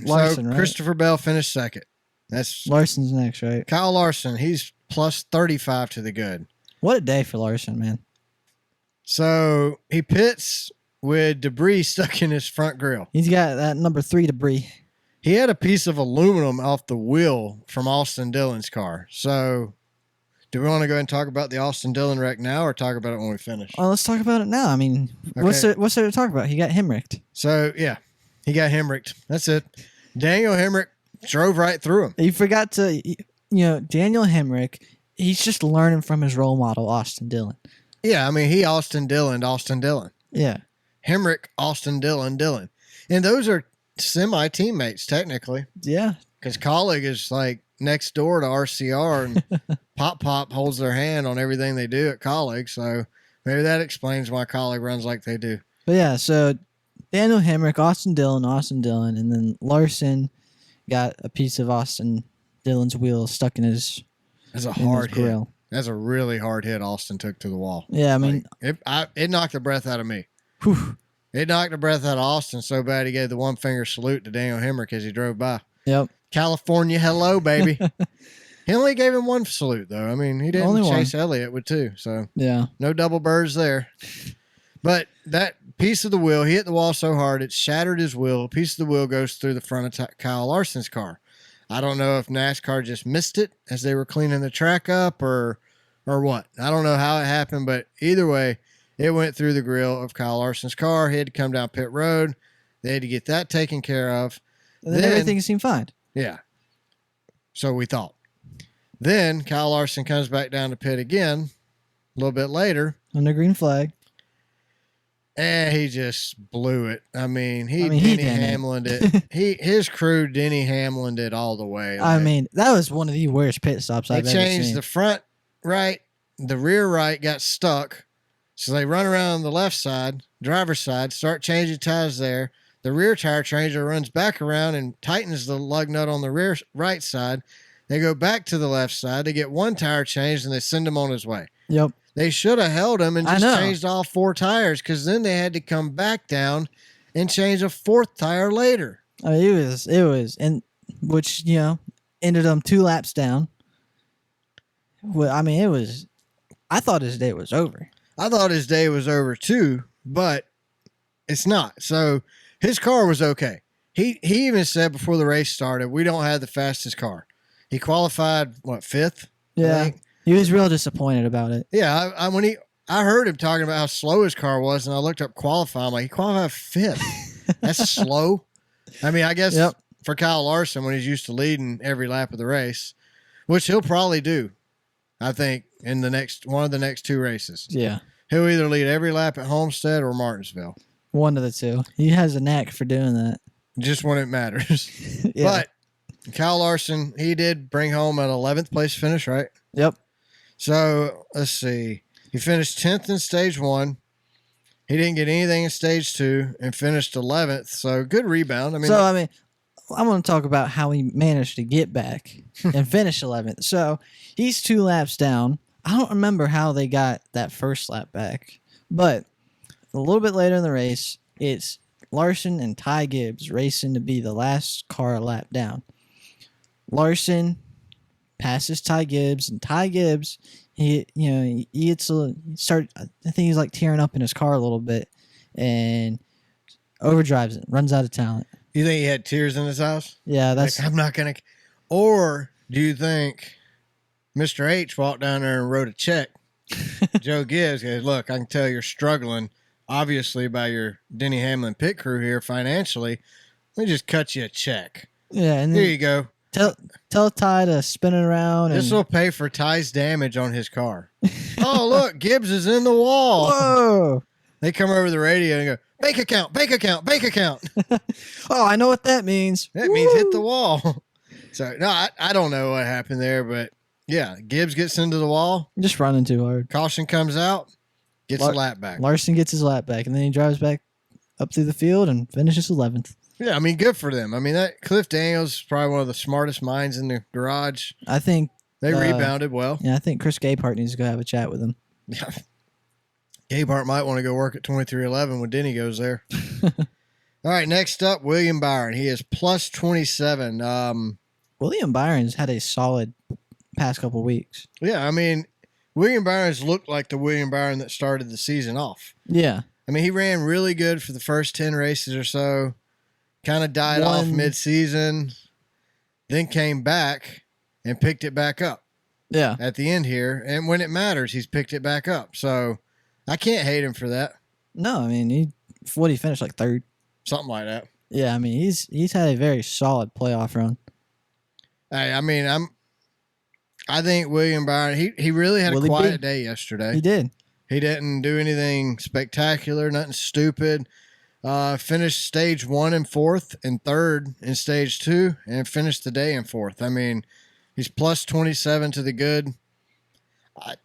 Larson, right? Christopher Bell finished second. That's Larson's next, right? Kyle Larson. He's plus 35 to the good. What a day for Larson, man. So he pits with debris stuck in his front grille. He's got that number 3 debris. He had a piece of aluminum off the wheel from Austin Dillon's car. So do we want to go ahead and talk about the Austin Dillon wreck now or talk about it when we finish? Well, let's talk about it now. I mean, what's there to talk about? He got hemwrecked. So, yeah, he got hemwrecked. That's it. Daniel Hemrick drove right through him. You forgot to, Daniel Hemrick, he's just learning from his role model, Austin Dillon. Yeah, I mean, he Austin Dillon. Yeah. Hemrick, Austin Dillon. And those are semi-teammates, technically. Yeah. Because Colleague is like next door to RCR, and Pop holds their hand on everything they do at Colleague. So maybe that explains why Colleague runs like they do. But yeah, so Daniel Hemrick, Austin Dillon, and then Larson got a piece of Austin Dillon's wheel stuck in his That's a hard hit. That's a really hard hit Austin took to the wall. Yeah, I mean, it knocked the breath out of me. Whew. It knocked the breath out of Austin so bad he gave the one finger salute to Daniel Hemrick as he drove by. Yep. California, hello, baby. He only gave him one salute, though. I mean, he didn't chase Elliott with 2, so yeah, no double birds there. But that piece of the wheel, he hit the wall so hard it shattered his wheel. A piece of the wheel goes through the front of Kyle Larson's car. I don't know if NASCAR just missed it as they were cleaning the track up or what. I don't know how it happened, but either way, it went through the grill of Kyle Larson's car. He had to come down pit road. They had to get that taken care of. And then everything seemed fine. Yeah. So we thought. Then Kyle Larson comes back down to pit again a little bit later. On the green flag. And he just blew it. I mean, Denny Hamlined it. His crew Denny Hamlined it all the way. I mean, that was one of the worst pit stops I've ever seen. They changed the front right, the rear right got stuck. So they run around the left side, driver's side, start changing tires there. The rear tire changer runs back around and tightens the lug nut on the rear right side. They go back to the left side. They get one tire changed and they send him on his way. Yep. They should have held him and just changed all 4 tires because then they had to come back down and change a 4th tire later. I mean, it was, and which, ended them 2 laps down. Well, I mean, I thought his day was over. I thought his day was over too, but it's not. So his car was okay. He even said before the race started, we don't have the fastest car. He qualified, 5th? Yeah. He was real disappointed about it. Yeah, I heard him talking about how slow his car was, and I looked up qualifying. I'm like, he qualified 5th. That's slow. I mean, I guess for Kyle Larson, when he's used to leading every lap of the race, which he'll probably do, I think, in one of the next 2 races. Yeah. He'll either lead every lap at Homestead or Martinsville. One of the 2. He has a knack for doing that. Just when it matters. Yeah. But Kyle Larson, he did bring home an 11th place finish, right? Yep. So, let's see. He finished 10th in stage 1. He didn't get anything in stage 2 and finished 11th. So, good rebound. I want to talk about how he managed to get back and finish 11th. So, he's 2 laps down. I don't remember how they got that first lap back. But a little bit later in the race, it's Larson and Ty Gibbs racing to be the last car a lap down. Larson passes Ty Gibbs, and Ty Gibbs, I think he's like tearing up in his car a little bit, and overdrives it, runs out of talent. You think he had tears in his eyes? Yeah, that's. Like, I'm not gonna. Or do you think Mr. H walked down there and wrote a check? Joe Gibbs goes, "Look, I can tell you're struggling, obviously, by your Denny Hamlin pit crew here financially. Let me just cut you a check. Yeah, and here you go." Tell Ty to spin it around. This will pay for Ty's damage on his car. Oh, look, Gibbs is in the wall. Whoa. They come over the radio and go, bank account, bank account, bank account. Oh, I know what that means. That means hit the wall. So, no, I don't know what happened there, but yeah, Gibbs gets into the wall. Just running too hard. Caution comes out, gets a lap back. Larson gets his lap back, and then he drives back up through the field and finishes 11th. Yeah, I mean, good for them. I mean, that Cliff Daniels is probably one of the smartest minds in the garage. I think they rebounded well. Yeah, I think Chris Gabehart needs to go have a chat with him. Yeah, Gabehart might want to go work at 2311 when Denny goes there. All right, next up, William Byron. He is plus 27. William Byron's had a solid past couple weeks. Yeah, I mean, William Byron's looked like the William Byron that started the season off. Yeah. I mean, he ran really good for the first 10 races or so. Kind of died off mid-season, then came back and picked it back up. Yeah. At the end here. And when it matters, he's picked it back up. So I can't hate him for that. No, I mean, he finished like 3rd? Something like that. Yeah, I mean, he's had a very solid playoff run. Hey, I mean, I think William Byron, he really had a quiet day yesterday. He did. He didn't do anything spectacular, nothing stupid. Finished stage 1 in 4th and 3rd in stage 2 and finished the day in 4th. I mean, he's plus 27 to the good.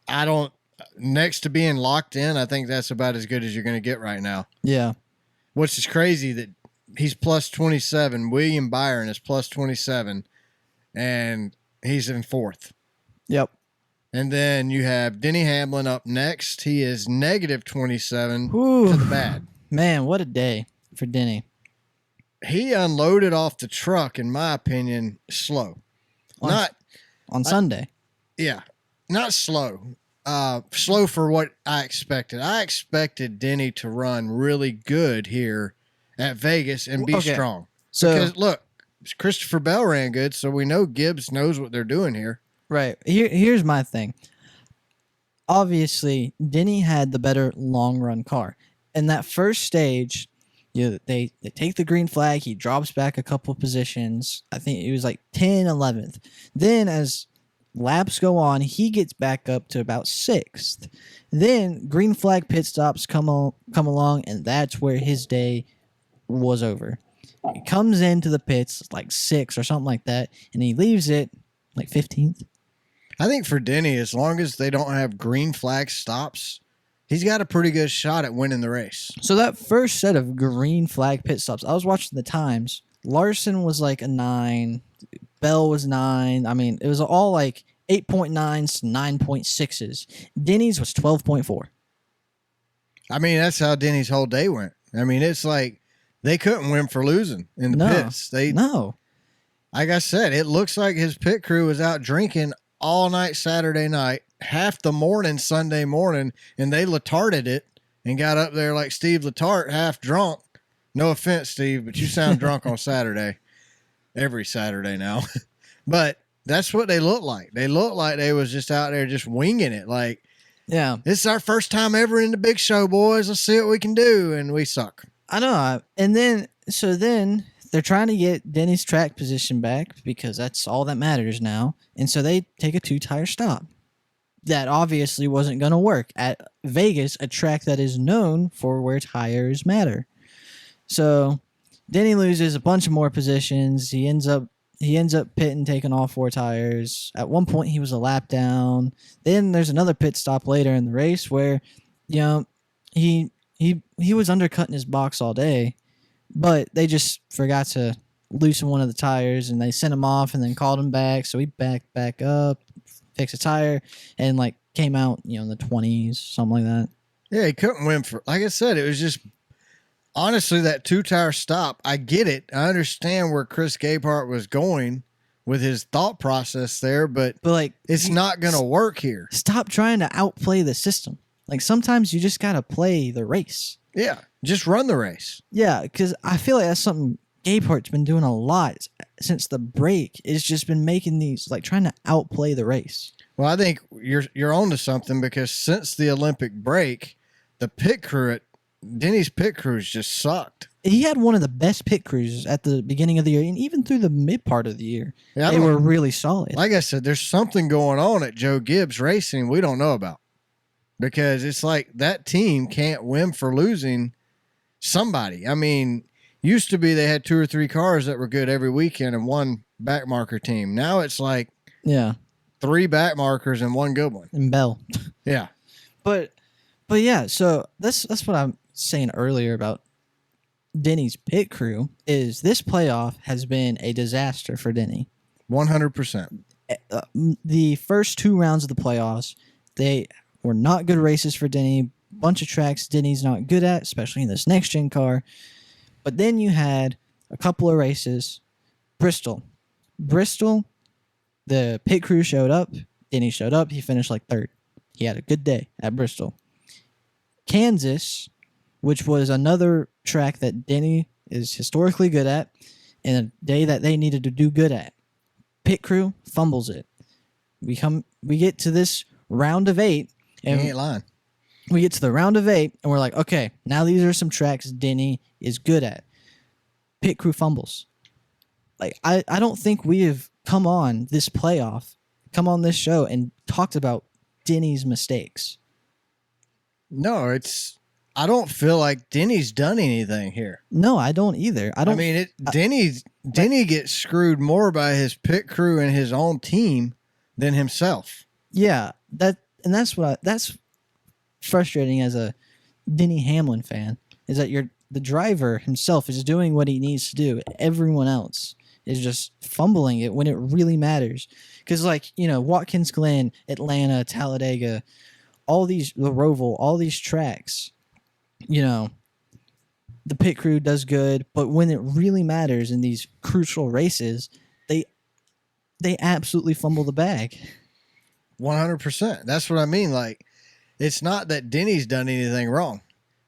I don't, next to being locked in, I think that's about as good as you're going to get right now. Yeah. Which is crazy that he's plus 27. William Byron is plus 27 and he's in 4th. Yep. And then you have Denny Hamlin up next. He is negative 27 Ooh. to the bad. Man, what a day for Denny. He unloaded off the truck, in my opinion, slow. On Sunday. Yeah, not slow. slow for what I expected. I expected Denny to run really good here at Vegas and be strong. So, because look, Christopher Bell ran good, so we know Gibbs knows what they're doing here. Right. Here's my thing. Obviously, Denny had the better long run car. In that first stage, they take the green flag. He drops back a couple positions. I think it was like 10, 11th. Then as laps go on, he gets back up to about 6th. Then green flag pit stops come along, and that's where his day was over. He comes into the pits like 6th or something like that, and he leaves it like 15th. I think for Denny, as long as they don't have green flag stops, he's got a pretty good shot at winning the race. So that first set of green flag pit stops, I was watching the times. Larson was like a 9. Bell was 9. I mean, it was all like 8.9s, 9.6s. Denny's was 12.4. I mean, that's how Denny's whole day went. I mean, it's like they couldn't win for losing in the pits. No. Like I said, it looks like his pit crew was out drinking all night Saturday night, half the morning Sunday morning, and they latarded it and got up there like Steve Letarte, half drunk. No offense, Steve, but you sound drunk on Saturday. Every Saturday now. But that's what they look like. They look like they was just out there just winging it. Like, yeah, this is our first time ever in the big show, boys. Let's see what we can do. And we suck. I know. And then they're trying to get Denny's track position back because that's all that matters now. And so they take a 2-tire stop. That obviously wasn't going to work at Vegas, a track that is known for where tires matter. So Denny loses a bunch of more positions. He ends up pitting, taking all 4 tires. At one point, he was a lap down. Then there's another pit stop later in the race where, he was undercutting his box all day, but they just forgot to loosen one of the tires, and they sent him off and then called him back. So he back up, fixed a tire, and like came out, in the 20s, something like that. Yeah, he couldn't win for. Like I said, it was just. Honestly, that 2-tire stop, I get it. I understand where Chris Gabehart was going with his thought process there, but like it's not going to work here. Stop trying to outplay the system. Like sometimes you just got to play the race. Yeah, just run the race. Yeah, because I feel like that's something Gabehart's been doing a lot since the break. It's just been making these, like trying to outplay the race. Well, I think you're on to something because since the Olympic break, the pit crew at Denny's pit crews just sucked. He had one of the best pit crews at the beginning of the year, and even through the mid part of the year. Yeah, they were really solid. Like I said, there's something going on at Joe Gibbs Racing we don't know about. Because it's like that team can't win for losing somebody. I mean, used to be they had 2 or 3 cars that were good every weekend and one backmarker team. Now it's like 3 backmarkers and 1 good one. And Bell. Yeah. But yeah, so that's what I'm saying earlier about Denny's pit crew is this playoff has been a disaster for Denny. 100%. The first 2 rounds of the playoffs, they were not good races for Denny. Bunch of tracks Denny's not good at, especially in this next gen car. But then you had a couple of races. Bristol, the pit crew showed up. Denny showed up. He finished like 3rd. He had a good day at Bristol. Kansas, which was another track that Denny is historically good at, and a day that they needed to do good at. Pit crew fumbles it. We get to this round of 8, and he ain't lying. We get to the round of 8, and we're like, okay, now these are some tracks Denny is good at. Pit crew fumbles. Like I don't think we have come on this show and talked about Denny's mistakes. No, I don't feel like Denny's done anything here. No, I don't either. Denny gets screwed more by his pit crew and his own team than himself. Yeah, that's frustrating as a Denny Hamlin fan is that the driver himself is doing what he needs to do. Everyone else is just fumbling it when it really matters. Because Watkins Glen, Atlanta, Talladega, the Roval, all these tracks, the pit crew does good, but when it really matters in these crucial races, they absolutely fumble the bag. 100%. That's what I mean. Like, it's not that Denny's done anything wrong.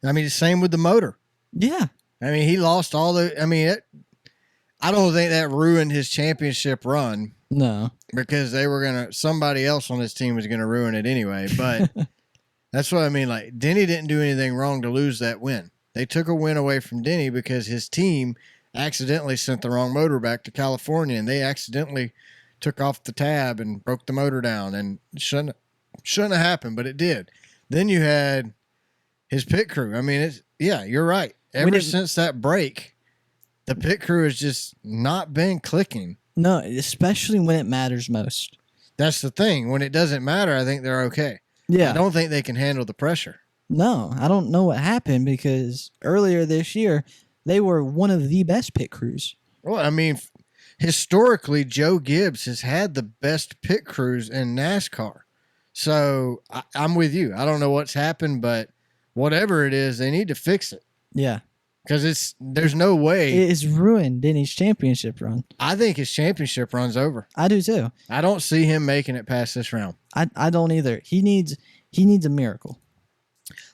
I mean, the same with the motor. Yeah. I mean, he lost all the. I mean, I don't think that ruined his championship run. No. Because somebody else on his team was going to ruin it anyway. But that's what I mean. Like, Denny didn't do anything wrong to lose that win. They took a win away from Denny because his team accidentally sent the wrong motor back to California, and they accidentally took off the tab and broke the motor down, and it shouldn't have happened, but it did. Then you had his pit crew. I mean, you're right. Ever since that break, the pit crew has just not been clicking. No, especially when it matters most. That's the thing. When it doesn't matter, I think they're okay. Yeah. I don't think they can handle the pressure. No, I don't know what happened because earlier this year, they were one of the best pit crews. Well, I mean, historically, Joe Gibbs has had the best pit crews in NASCAR. So I'm with you. I don't know what's happened, but whatever it is, they need to fix it. Yeah. Because there's no way. It has ruined Denny's championship run. I think his championship run's over. I do too. I don't see him making it past this round. I don't either. He needs a miracle.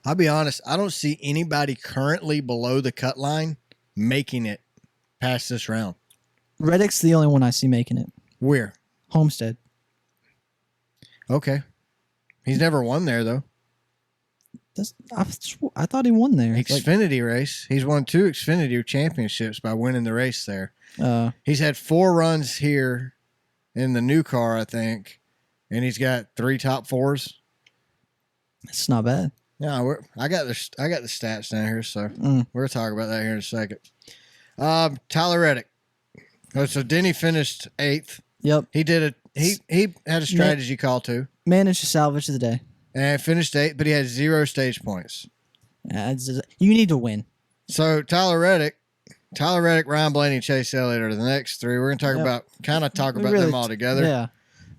I'll be honest. I don't see anybody currently below the cut line making it past this round. Reddick's the only one I see making it. Where? Homestead. Okay. He's never won there, though. I thought he won there. Xfinity race. He's won 2 Xfinity championships by winning the race there. He's had 4 runs here in the new car, I think, and he's got 3 top 4s. It's not bad. No, I got the stats down here, so we'll talk about that here in a second. Tyler Reddick. Oh, so Denny finished 8th. Yep. He had a strategy call too. Managed to salvage the day. And finished 8th, but he had 0 stage points. You need to win. So Tyler Reddick, Ryan Blaney, Chase Elliott are the next 3. We're going to talk about them all together. Yeah.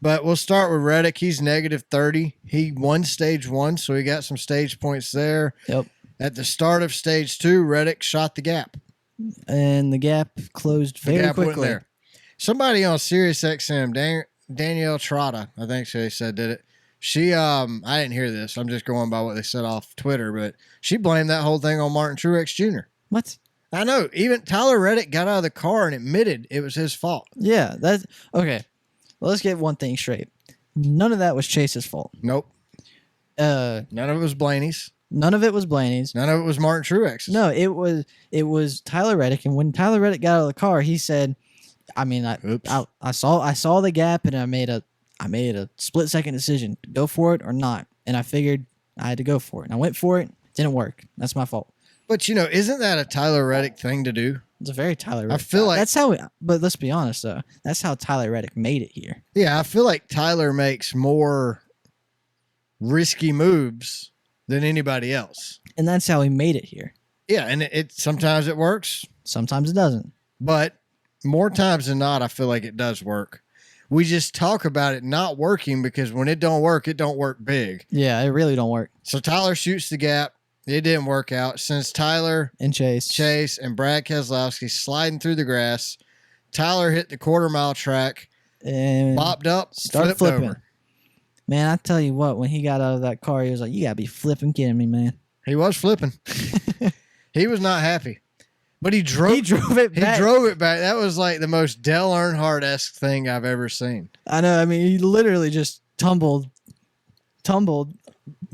But we'll start with Reddick. He's negative 30. He won stage 1, so he got some stage points there. Yep. At the start of stage 2, Reddick shot the gap. And the gap closed very quickly. There. Somebody on Sirius XM, Danielle Trotta, I think she said did it. She, I didn't hear this. I'm just going by what they said off Twitter, but she blamed that whole thing on Martin Truex Jr. What? I know. Even Tyler Reddick got out of the car and admitted it was his fault. Yeah, that's okay. Well, let's get one thing straight. None of that was Chase's fault. Nope. None of it was Blaney's. None of it was Blaney's. None of it was Martin Truex's. No, it was Tyler Reddick. And when Tyler Reddick got out of the car, he said, I saw the gap and I made a split-second decision. Go for it or not. And I figured I had to go for it. And I went for it. Didn't work. That's my fault. But, isn't that a Tyler Reddick thing to do? It's a very Tyler Reddick. I feel like that's how. But let's be honest, though. That's how Tyler Reddick made it here. Yeah, I feel like Tyler makes more risky moves than anybody else, and that's how he made it here. Yeah, and it sometimes it works, sometimes it doesn't. But more times than not, I feel like it does work. We just talk about it not working because when it don't work big. Yeah, it really don't work. So Tyler shoots the gap. It didn't work out since Tyler and Chase and Brad Keselowski sliding through the grass. Tyler hit the quarter-mile track and bopped up, flipped over. Man, I tell you what, when he got out of that car, he was like, you got to be flipping kidding me, man. He was flipping. He was not happy. But he drove it back. He drove it back. That was like the most Dale Earnhardt-esque thing I've ever seen. I know. I mean, he literally just tumbled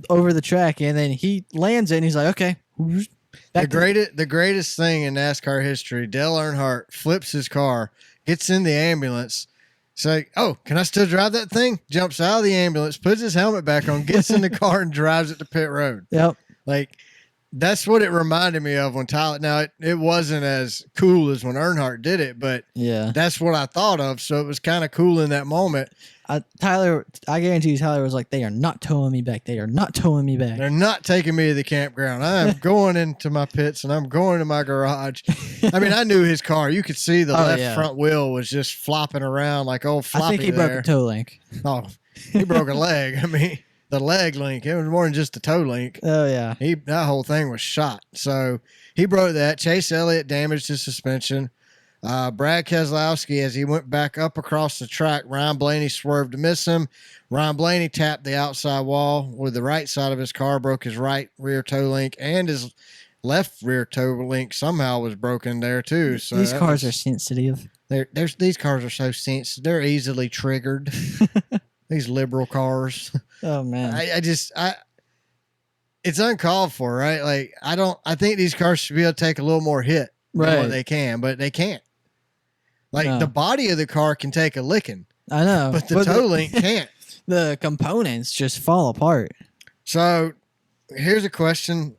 over the track, and then he lands it, and he's like, okay. The greatest thing in NASCAR history, Dale Earnhardt flips his car, gets in the ambulance. It's like, oh, can I still drive that thing? Jumps out of the ambulance, puts his helmet back on, gets in the car, and drives it to pit road. Yep. Like, that's what it reminded me of when Tyler. Now, it wasn't as cool as when Earnhardt did it, but yeah, that's what I thought of. So it was kind of cool in that moment. Tyler, I guarantee you, Tyler was like, they are not towing me back. They are not towing me back. They're not taking me to the campground. I am going into my pits and I'm going to my garage. I mean, I knew his car. You could see the left front wheel was just flopping around like old floppy. I think he broke a toe link. Oh, he broke a leg. I mean, the leg link. It was more than just a toe link. Oh, yeah. That whole thing was shot. So he broke that. Chase Elliott damaged his suspension. Brad Keselowski, as he went back up across the track, Ryan Blaney swerved to miss him. Ryan Blaney tapped the outside wall with the right side of his car, broke his right rear toe link, and his left rear toe link somehow was broken there too. So these cars are sensitive. These cars are so sensitive. They're easily triggered. These liberal cars. Oh man. It's uncalled for, right? Like I think these cars should be able to take a little more hit than what they can, but they can't. Like the body of the car can take a licking. I know. But the toe link can't. The components just fall apart. So here's a question.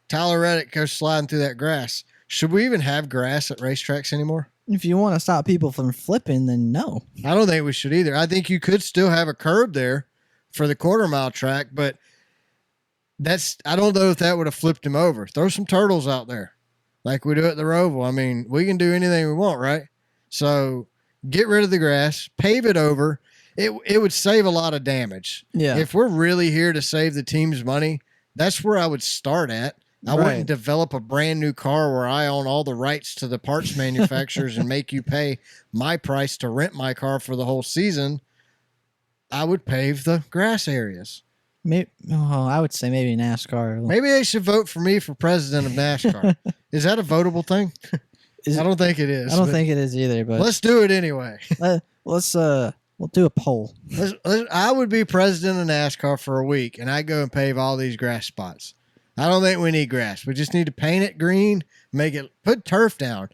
Tyler Reddick goes sliding through that grass. Should we even have grass at racetracks anymore? If you want to stop people from flipping, then no. I don't think we should either. I think you could still have a curb there for the quarter-mile track, but I don't know if that would have flipped him over. Throw some turtles out there like we do at the Roval. I mean, we can do anything we want, right? So get rid of the grass, pave it over. It would save a lot of damage. Yeah. If we're really here to save the team's money, that's where I would start at. I wouldn't develop a brand new car where I own all the rights to the parts manufacturers and make you pay my price to rent my car for the whole season. I would pave the grass areas. Maybe, I would say maybe NASCAR. Maybe they should vote for me for president of NASCAR. Is that a votable thing? I don't think it is. I don't think it is either. But let's do it anyway. We'll do a poll. I would be president of NASCAR for a week, and I'd go and pave all these grass spots. I don't think we need grass. We just need to paint it green, put turf down.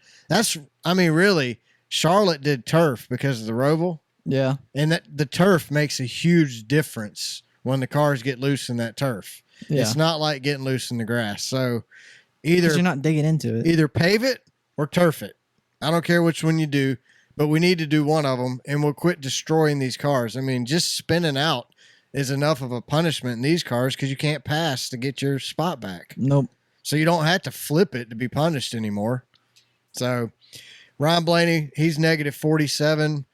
Really, Charlotte did turf because of the Roval. Yeah. And the turf makes a huge difference when the cars get loose in that turf. Yeah. It's not like getting loose in the grass. So either you're not digging into it. Either pave it or turf it. I don't care which one you do, but we need to do one of them, and we'll quit destroying these cars. I mean, just spinning out is enough of a punishment in these cars because you can't pass to get your spot back. Nope. So you don't have to flip it to be punished anymore. So Ryan Blaney, he's negative 47.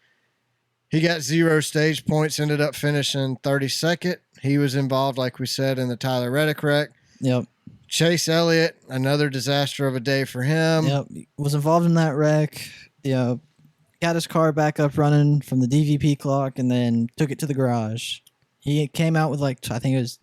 He got 0 stage points, ended up finishing 32nd. He was involved, like we said, in the Tyler Reddick wreck. Yep. Chase Elliott, another disaster of a day for him. Yep. Was involved in that wreck. Got his car back up running from the DVP clock and then took it to the garage. He came out with I think it was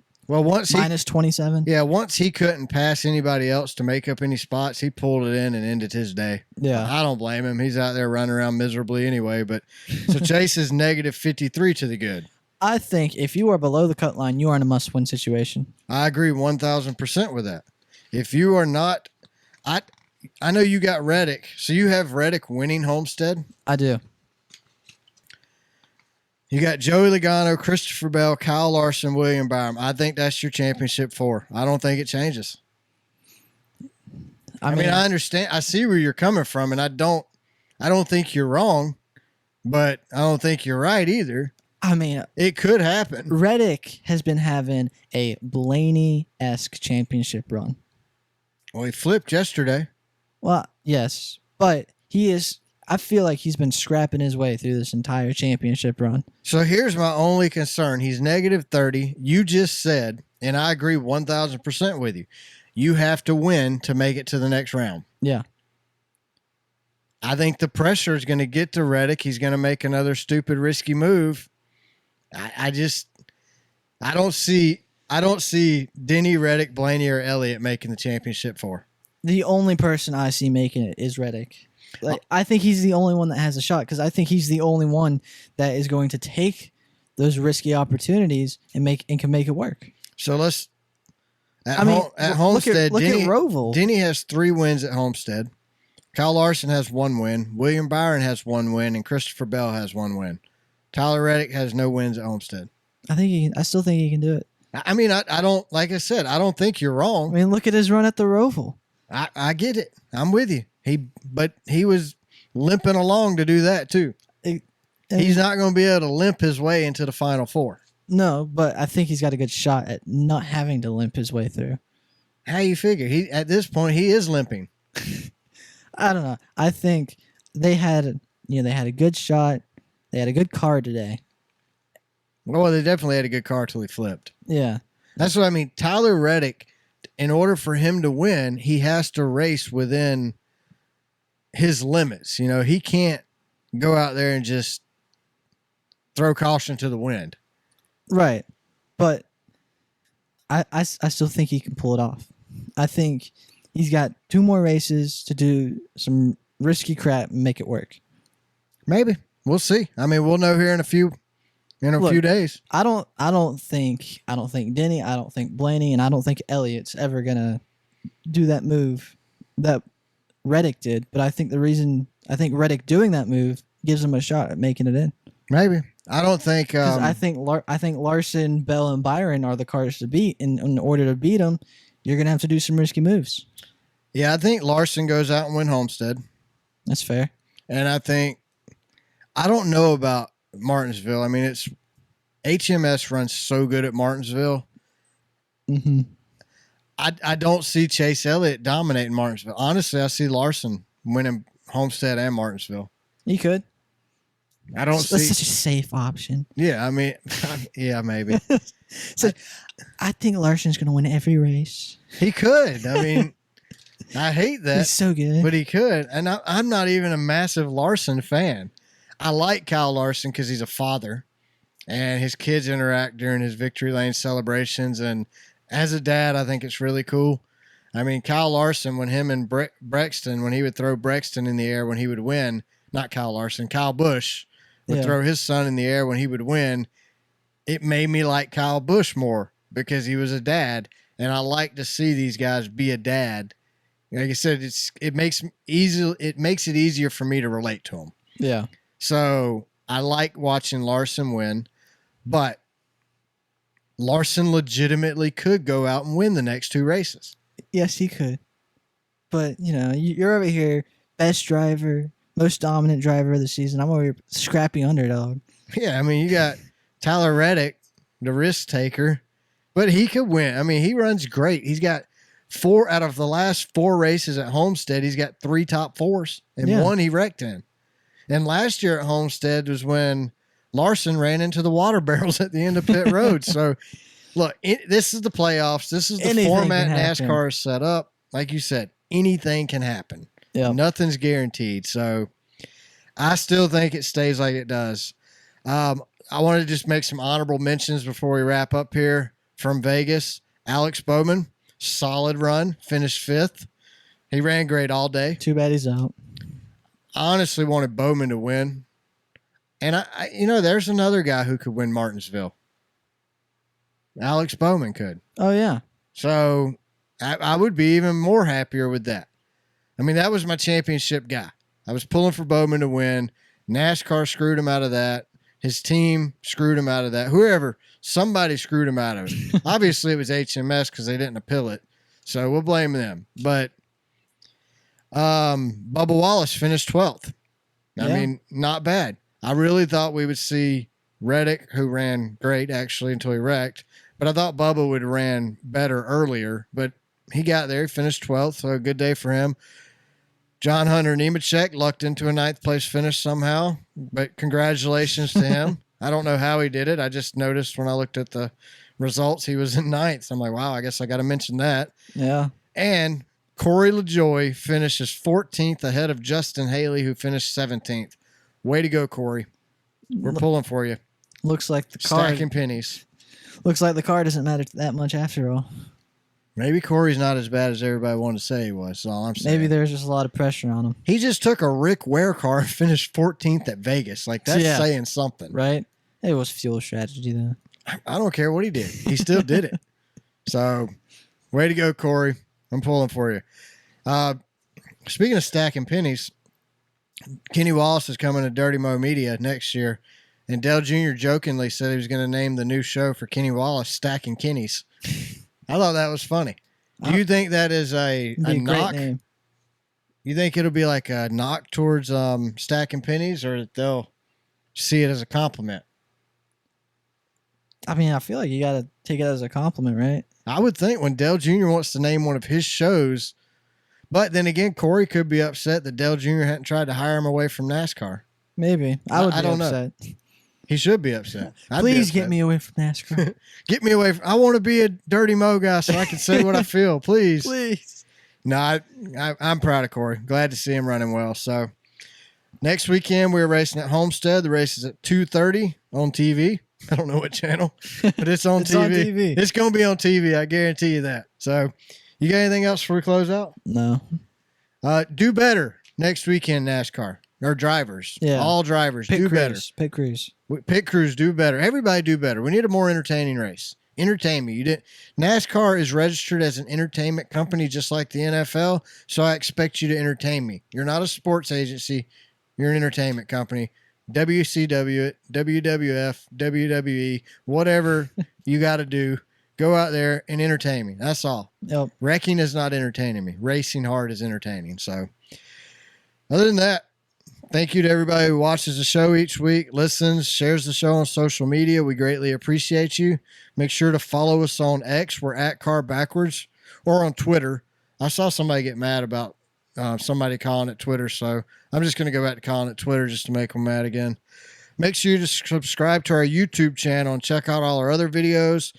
minus 27. Yeah, once he couldn't pass anybody else to make up any spots, he pulled it in and ended his day. Yeah. I don't blame him. He's out there running around miserably anyway. But so Chase is negative 53 to the good. I think if you are below the cut line, you are in a must-win situation. I agree 1,000% with that. If you are not, I know you got Reddick. So you have Reddick winning Homestead? I do. You got Joey Logano, Christopher Bell, Kyle Larson, William Byron. I think that's your championship 4. I don't think it changes. I mean, I understand. I see where you're coming from, and I don't think you're wrong, but I don't think you're right either. I mean, it could happen. Reddick has been having a Blaney-esque championship run. Well, he flipped yesterday. Well, yes, but I feel like he's been scrapping his way through this entire championship run. So here's my only concern. He's negative 30. You just said, and I agree 1,000% with you, you have to win to make it to the next round. Yeah. I think the pressure is going to get to Reddick. He's going to make another stupid, risky move. I don't see Denny, Reddick, Blaney, or Elliott making the championship 4. The only person I see making it is Reddick. I think he's the only one that has a shot because I think he's the only one that is going to take those risky opportunities and can make it work. So let's at Homestead. Look at Roval. Denny has 3 wins at Homestead. Kyle Larson has 1 win. William Byron has 1 win, and Christopher Bell has 1 win. Tyler Reddick has no wins at Homestead. I still think he can do it. I mean, I don't, like I said, I don't think you're wrong. I mean, look at his run at the Roval. I get it. I'm with you. But he was limping along to do that too. He's not going to be able to limp his way into the Final 4. No, but I think he's got a good shot at not having to limp his way through. How you figure? At this point, he is limping. I don't know. I think they had a good shot. They had a good car today. Well, they definitely had a good car till he flipped. Yeah. That's what I mean. Tyler Reddick, in order for him to win, he has to race within his limits. You know, he can't go out there and just throw caution to the wind. Right. But I still think he can pull it off. I think he's got 2 more races to do some risky crap and make it work. Maybe. We'll see. I mean, we'll know here in a few days. I don't think Denny, I don't think Blaney, and I don't think Elliott's ever gonna do that move that Reddick did. But I think Reddick doing that move gives him a shot at making it in. Maybe. I don't think. I think Larson, Bell, and Byron are the cars to beat. And in order to beat them, you're gonna have to do some risky moves. Yeah, I think Larson goes out and win Homestead. That's fair. And I don't know about Martinsville. I mean, it's HMS runs so good at Martinsville. Mm-hmm. I don't see Chase Elliott dominating Martinsville. Honestly, I see Larson winning Homestead and Martinsville. He could. That's such a safe option. Yeah, I mean, yeah, maybe. So I think Larson's going to win every race. He could. I mean, I hate that. He's so good. But he could. And I'm not even a massive Larson fan. I like Kyle Larson because he's a father. And his kids interact during his victory lane celebrations. And as a dad, I think it's really cool. I mean, Kyle Larson, when him and Brexton, when he would throw Brexton in the air when he would win, not Kyle Larson, Kyle Busch would throw his son in the air when he would win. It made me like Kyle Busch more because he was a dad. And I like to see these guys be a dad. Like I said, it makes it easier for me to relate to him. Yeah. So I like watching Larson win, but Larson legitimately could go out and win the next 2 races. Yes, he could. But, you know, you're over here, best driver, most dominant driver of the season. I'm over here, scrappy underdog. Yeah, I mean, you got Tyler Reddick, the risk taker, but he could win. I mean, he runs great. He's got 4 out of the last 4 races at Homestead. He's got 3 top 4s, and 1 he wrecked in. And last year at Homestead was when Larson ran into the water barrels at the end of pit road. So, look, this is the playoffs. This is the format NASCAR is set up. Like you said, anything can happen. Yep. Nothing's guaranteed. So, I still think it stays like it does. I want to just make some honorable mentions before we wrap up here from Vegas. Alex Bowman, solid run, finished 5th. He ran great all day. Too bad he's out. I honestly wanted Bowman to win. And, I there's another guy who could win Martinsville. Alex Bowman could. Oh, yeah. So, I would be even more happier with that. I mean, that was my championship guy. I was pulling for Bowman to win. NASCAR screwed him out of that. His team screwed him out of that. Somebody screwed him out of it. Obviously, it was HMS because they didn't appeal it. So, we'll blame them. But Bubba Wallace finished 12th. I mean, not bad. I really thought we would see Reddick, who ran great, actually, until he wrecked. But I thought Bubba would have ran better earlier. But he got there. He finished 12th, so a good day for him. John Hunter Nemechek lucked into a 9th place finish somehow. But congratulations to him. I don't know how he did it. I just noticed when I looked at the results, he was in 9th. I'm like, wow, I guess I got to mention that. Yeah. And Corey LaJoie finishes 14th ahead of Justin Haley, who finished 17th. Way to go, Corey. We're pulling for you. Looks like the car. Stacking pennies. Looks like the car doesn't matter that much after all. Maybe Corey's not as bad as everybody wanted to say he was. That's all I'm saying. Maybe there's just a lot of pressure on him. He just took a Rick Ware car and finished 14th at Vegas. Like, that's saying something. Right? It was fuel strategy, though. I don't care what he did. He still did it. So, way to go, Corey. I'm pulling for you. Speaking of stacking pennies, Kenny Wallace is coming to Dirty Mo Media next year. And Dale Jr. jokingly said he was going to name the new show for Kenny Wallace Stacking Kennies. I thought that was funny. Do you think that is a knock? Great name. You think it'll be like a knock towards stacking pennies, or that they'll see it as a compliment? I mean, I feel like you got to take it as a compliment, right? I would think when Dale Jr. wants to name one of his shows. But then again, Corey could be upset that Dale Jr. hadn't tried to hire him away from NASCAR. Maybe. I don't upset. Know. He should be upset. Please get me away from NASCAR. Get me away. I want to be a Dirty Mo guy so I can say what I feel. Please. Please. No, I'm proud of Corey. Glad to see him running well. So next weekend we're racing at Homestead. The race is at 2:30 on TV. I don't know what channel, but it's on It's TV. on TV. It's going to be on TV. I guarantee you that. So you got anything else before we close out? No. Do better next weekend, NASCAR. Or drivers. Yeah. All drivers. Pit do crews. better. Pit crews. Pit crews do better. Everybody do better. We need a more entertaining race. Entertain me. NASCAR is registered as an entertainment company just like the NFL, so I expect you to entertain me. You're not a sports agency. You're an entertainment company. WCW it, WWF, WWE, whatever you got to do. Go out there and entertain me. That's all. Yep. Wrecking is not entertaining me. Racing hard is entertaining. So other than that, thank you to everybody who watches the show each week, listens, shares the show on social media. We greatly appreciate you. Make sure to follow us on X. We're at Car Backwards, or on Twitter. I saw somebody get mad about somebody calling it Twitter, so I'm just going to go back to calling it Twitter just to make them mad again. Make sure you subscribe to our YouTube channel and check out all our other videos.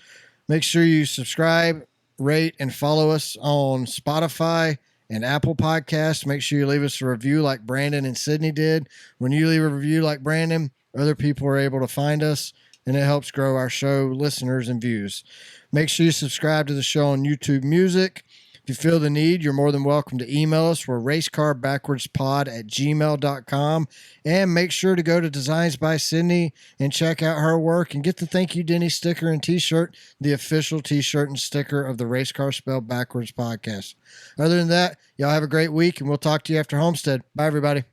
Make sure you subscribe, rate, and follow us on Spotify and Apple Podcasts. Make sure you leave us a review like Brandon and Sydney did. When you leave a review like Brandon, other people are able to find us, and it helps grow our show listeners and views. Make sure you subscribe to the show on YouTube Music. If you feel the need, you're more than welcome to email us. We're racecarbackwardspod@gmail.com. And make sure to go to Designs by Sydney and check out her work and get the Thank You Denny sticker and t-shirt, the official t-shirt and sticker of the Race Car Spelled Backwards podcast. Other than that, y'all have a great week, and we'll talk to you after Homestead. Bye, everybody.